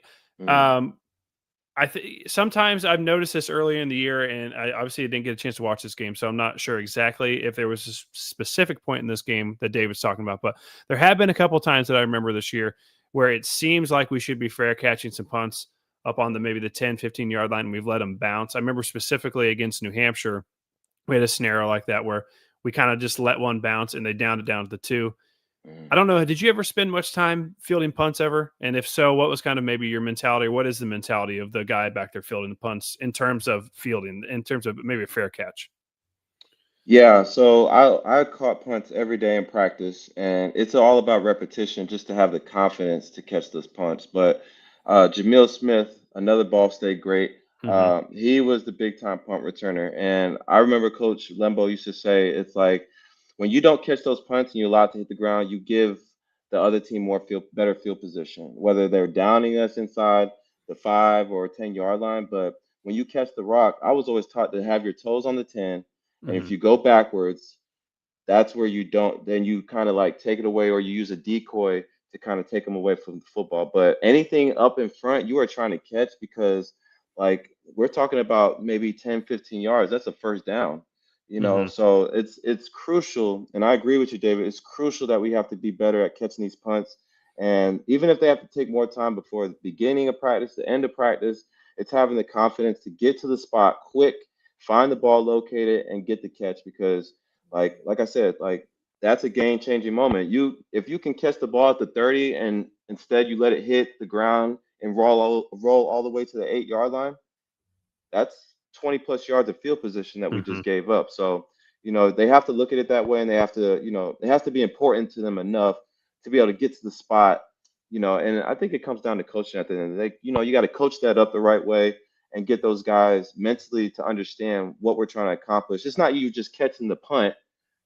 [SPEAKER 1] sometimes I've noticed this earlier in the year, and I obviously didn't get a chance to watch this game, so I'm not sure exactly if there was a specific point in this game that David's talking about, but there have been a couple times that I remember this year where it seems like we should be fair catching some punts up on maybe the 10, 15-yard line, and we've let them bounce. I remember specifically against New Hampshire, we had a scenario like that where we kind of just let one bounce, and they down to the 2. I don't know. Did you ever spend much time fielding punts ever? And if so, what was kind of maybe your mentality, or what is the mentality of the guy back there fielding the punts in terms of fielding, in terms of maybe a fair catch?
[SPEAKER 2] Yeah, so I caught punts every day in practice, and it's all about repetition just to have the confidence to catch those punts. But Jamil Smith, another Ball State great, he was the big time punt returner. And I remember Coach Lembo used to say, it's like, when you don't catch those punts and you're allowed to hit the ground, you give the other team better field position. Whether they're downing us inside, the 5 or 10-yard line. But when you catch the rock, I was always taught to have your toes on the 10, and if you go backwards, that's where you don't, then you kind of like take it away, or you use a decoy to kind of take them away from the football. But anything up in front, you are trying to catch, because like we're talking about maybe 10, 15 yards. That's a first down, so it's crucial. And I agree with you, David. It's crucial that we have to be better at catching these punts. And even if they have to take more time before the beginning of practice, the end of practice, it's having the confidence to get to the spot quick, find the ball located, and get the catch. Because like I said, like that's a game-changing moment. If you can catch the ball at the 30 and instead you let it hit the ground and roll all the way to the 8-yard line, that's 20 plus yards of field position that we just gave up. So, they have to look at it that way, and they have to, it has to be important to them enough to be able to get to the spot, and I think it comes down to coaching at the end of the day. You got to coach that up the right way and get those guys mentally to understand what we're trying to accomplish. It's not you just catching the punt,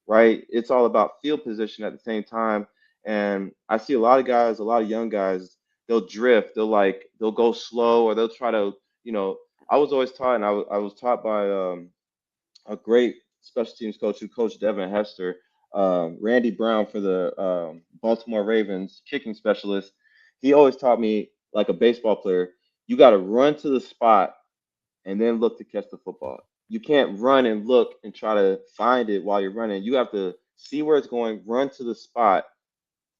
[SPEAKER 2] right? It's all about field position at the same time. And I see a lot of guys, a lot of young guys, they'll drift, they'll go slow, or they'll try to, I was always taught, and I was taught by a great special teams coach who coached Devin Hester, Randy Brown for the Baltimore Ravens, kicking specialist. He always taught me, like a baseball player, you got to run to the spot and then look to catch the football. You can't run and look and try to find it while you're running. You have to see where it's going, run to the spot,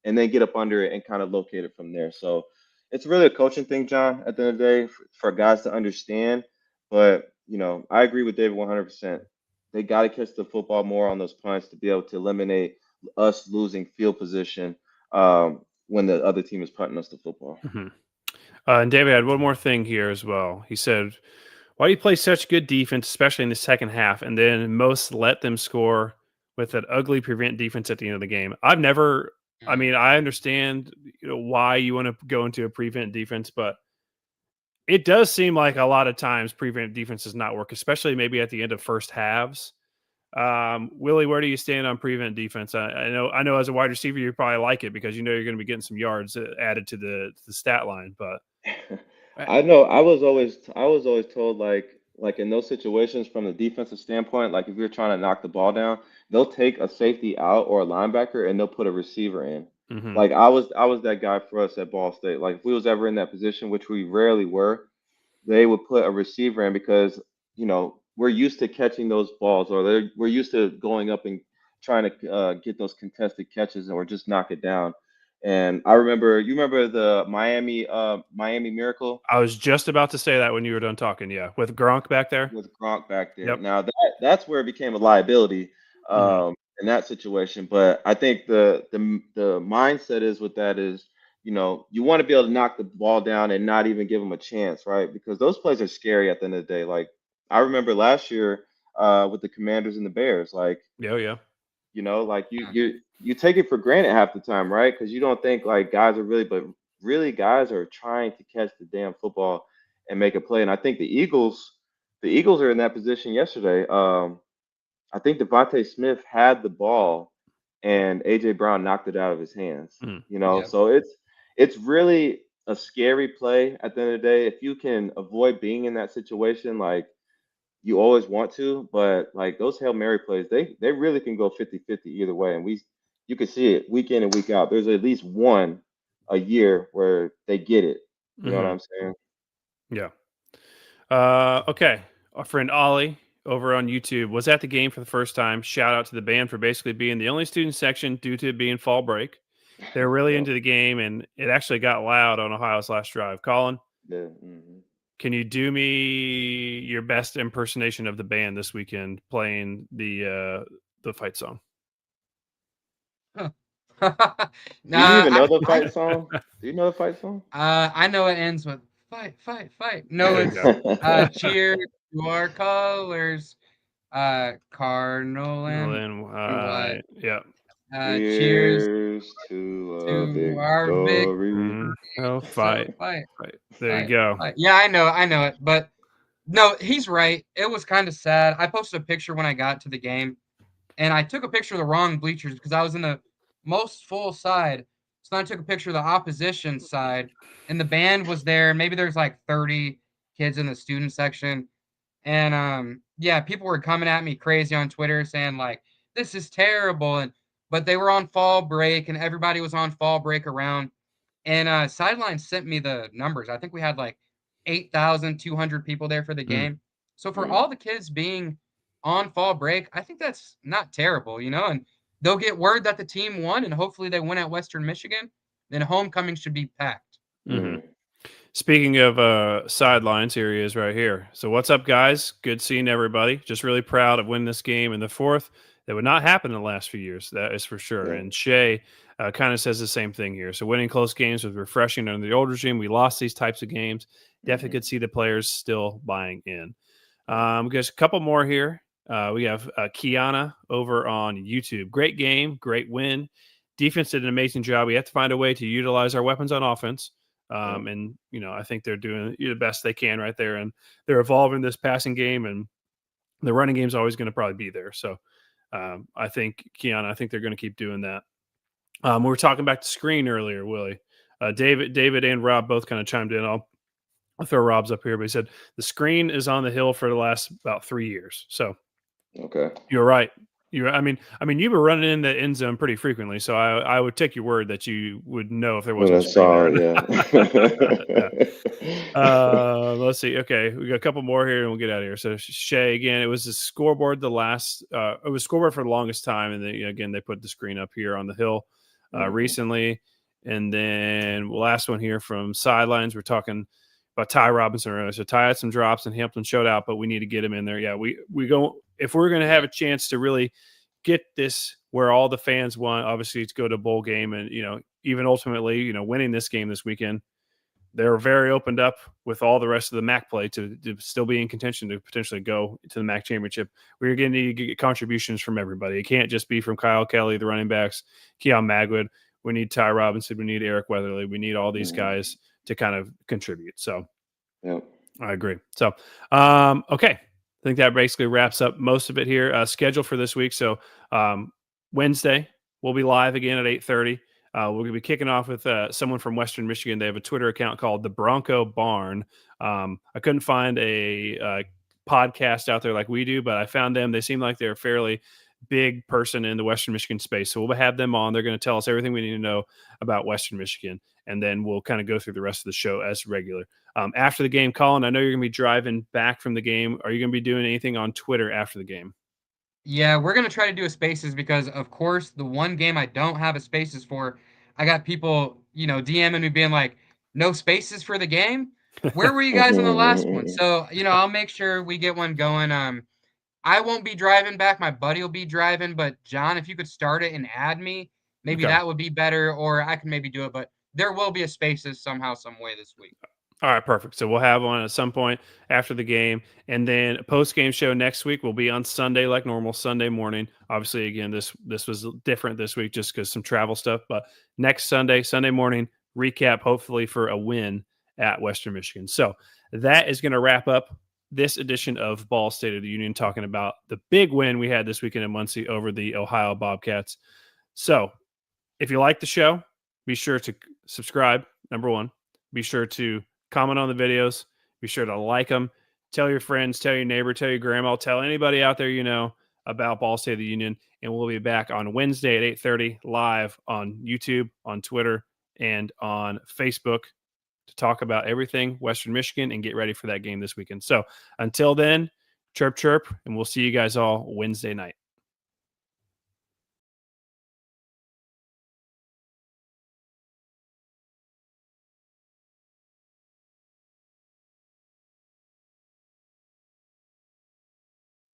[SPEAKER 2] and then get up under it and kind of locate it from there. So it's really a coaching thing, John, at the end of the day, for guys to understand. But, I agree with David 100%. They got to catch the football more on those punts to be able to eliminate us losing field position when the other team is punting us the football.
[SPEAKER 1] And David had one more thing here as well. He said, why do you play such good defense, especially in the second half, and then most let them score with that ugly prevent defense at the end of the game? I understand why you want to go into a prevent defense, but it does seem like a lot of times prevent defense does not work, especially maybe at the end of first halves. Willie, where do you stand on prevent defense? I know as a wide receiver, you probably like it because you're going to be getting some yards added to the stat line, but
[SPEAKER 2] I know I was always told, like in those situations from the defensive standpoint, like if you're trying to knock the ball down, they'll take a safety out or a linebacker and they'll put a receiver in. Like I was that guy for us at Ball State. Like if we was ever in that position, which we rarely were, they would put a receiver in because, we're used to catching those balls, or we're used to going up and trying to get those contested catches, or just knock it down. And you remember the Miami Miracle?
[SPEAKER 1] I was just about to say that when you were done talking. Yeah, with Gronk back there.
[SPEAKER 2] With Gronk back there.
[SPEAKER 1] Yep.
[SPEAKER 2] Now that's where it became a liability in that situation. But I think the mindset is with that is, you want to be able to knock the ball down and not even give them a chance, right? Because those plays are scary at the end of the day. Like I remember last year with the Commanders and the Bears, like
[SPEAKER 1] yeah.
[SPEAKER 2] Like you take it for granted half the time, right? Because you don't think like guys are really guys are trying to catch the damn football and make a play. And I think the Eagles are in that position yesterday. I think Devontae Smith had the ball and AJ Brown knocked it out of his hands. So it's really a scary play at the end of the day. If you can avoid being in that situation, like you always want to, but like those Hail Mary plays, they really can go 50-50 either way. And you can see it week in and week out. There's at least one a year where they get it. You know what I'm saying?
[SPEAKER 1] Yeah. Okay. Our friend Ollie over on YouTube was at the game for the first time. Shout out to the band for basically being the only student section due to it being fall break. They're really into the game, and it actually got loud on Ohio's last drive. Colin?
[SPEAKER 2] Yeah.
[SPEAKER 1] Can you do me your best impersonation of the band this weekend playing the fight song?
[SPEAKER 2] Do you even know the fight song? Do you know the fight song?
[SPEAKER 3] I know it ends with fight, fight, fight. No, it's cheer to our colors, Cardinal and white.
[SPEAKER 1] Yeah.
[SPEAKER 3] Cheers
[SPEAKER 2] to
[SPEAKER 3] our
[SPEAKER 2] victory.
[SPEAKER 1] Oh, fight.
[SPEAKER 3] Fight.
[SPEAKER 1] There you go.
[SPEAKER 3] Fight. Yeah, I know it. But no, he's right. It was kind of sad. I posted a picture when I got to the game, and I took a picture of the wrong bleachers because I was in the most full side. So then I took a picture of the opposition side, and the band was there. Maybe there's like 30 kids in the student section. And yeah, people were coming at me crazy on Twitter saying like, this is terrible. But they were on fall break and everybody was on fall break around. And Sideline sent me the numbers. I think we had like 8,200 people there for the game. So for all the kids being on fall break, I think that's not terrible, and they'll get word that the team won and hopefully they win at Western Michigan. Then homecoming should be packed.
[SPEAKER 1] Mm-hmm. Speaking of sidelines, here he is right here. So what's up, guys? Good seeing everybody. Just really proud of winning this game in the fourth. That would not happen in the last few years. That is for sure. And Shea kind of says the same thing here. So winning close games was refreshing under the old regime. We lost these types of games. Definitely could see the players still buying in. There's a couple more here. We have Kiana over on YouTube. Great game, great win. Defense did an amazing job. We have to find a way to utilize our weapons on offense. And, I think they're doing the best they can right there. And they're evolving this passing game, and the running game is always going to probably be there. So I think, Kiana, I think they're going to keep doing that. We were talking back to screen earlier, Willie. David and Rob both kind of chimed in. I'll throw Rob's up here, but he said the screen is on the hill for the last about 3 years. So you're right. I mean, you've been running in the end zone pretty frequently, so I would take your word that you would know if there wasn't a screen there. Let's see. Okay, we got a couple more here, and we'll get out of here. So Shea, again, it was the scoreboard. It was scoreboard for the longest time, and then again they put the screen up here on the hill recently, and then last one here from Sidelines. We're talking about Ty Robinson earlier. So Ty had some drops and Hampton showed out, but we need to get him in there. Yeah, we go if we're going to have a chance to really get this where all the fans want, obviously, to go to a bowl game and, even ultimately, winning this game this weekend. They're very opened up with all the rest of the MAC play to still be in contention to potentially go to the MAC championship. We're going to need to get contributions from everybody. It can't just be from Kyle Kelly, the running backs, Keon Magwood. We need Ty Robinson. We need Eric Weatherly. We need all these guys to kind of contribute. So I agree. So, okay. I think that basically wraps up most of it here. Schedule for this week. So Wednesday, we'll be live again at 8:30. We're going to be kicking off with someone from Western Michigan. They have a Twitter account called the Bronco Barn. I couldn't find a podcast out there like we do, but I found them. They seem like they're a fairly big person in the Western Michigan space. So we'll have them on. They're going to tell us everything we need to know about Western Michigan. And then we'll kind of go through the rest of the show as regular. After the game, Colin, I know you're going to be driving back from the game. Are you going to be doing anything on Twitter after the game?
[SPEAKER 3] Yeah, we're going to try to do a Spaces because, of course, the one game I don't have a Spaces for, I got people, DMing me being like, no Spaces for the game? Where were you guys in the last one? So, I'll make sure we get one going. I won't be driving back. My buddy will be driving. But, John, if you could start it and add me, maybe that would be better, or I can maybe do it. But there will be a Spaces somehow, some way this week.
[SPEAKER 1] All right, perfect. So we'll have one at some point after the game. And then a post-game show next week will be on Sunday like normal, Sunday morning. Obviously, again, this was different this week just because some travel stuff. But next Sunday morning, recap hopefully for a win at Western Michigan. So that is going to wrap up this edition of Ball State of the Union, talking about the big win we had this weekend in Muncie over the Ohio Bobcats. So if you like the show, be sure to subscribe, number one. Be sure to comment on the videos. Be sure to like them. Tell your friends, tell your neighbor, tell your grandma, tell anybody out there about Ball State of the Union. And we'll be back on Wednesday at 8:30 live on YouTube, on Twitter, and on Facebook to talk about everything Western Michigan and get ready for that game this weekend. So until then, chirp, chirp, and we'll see you guys all Wednesday night.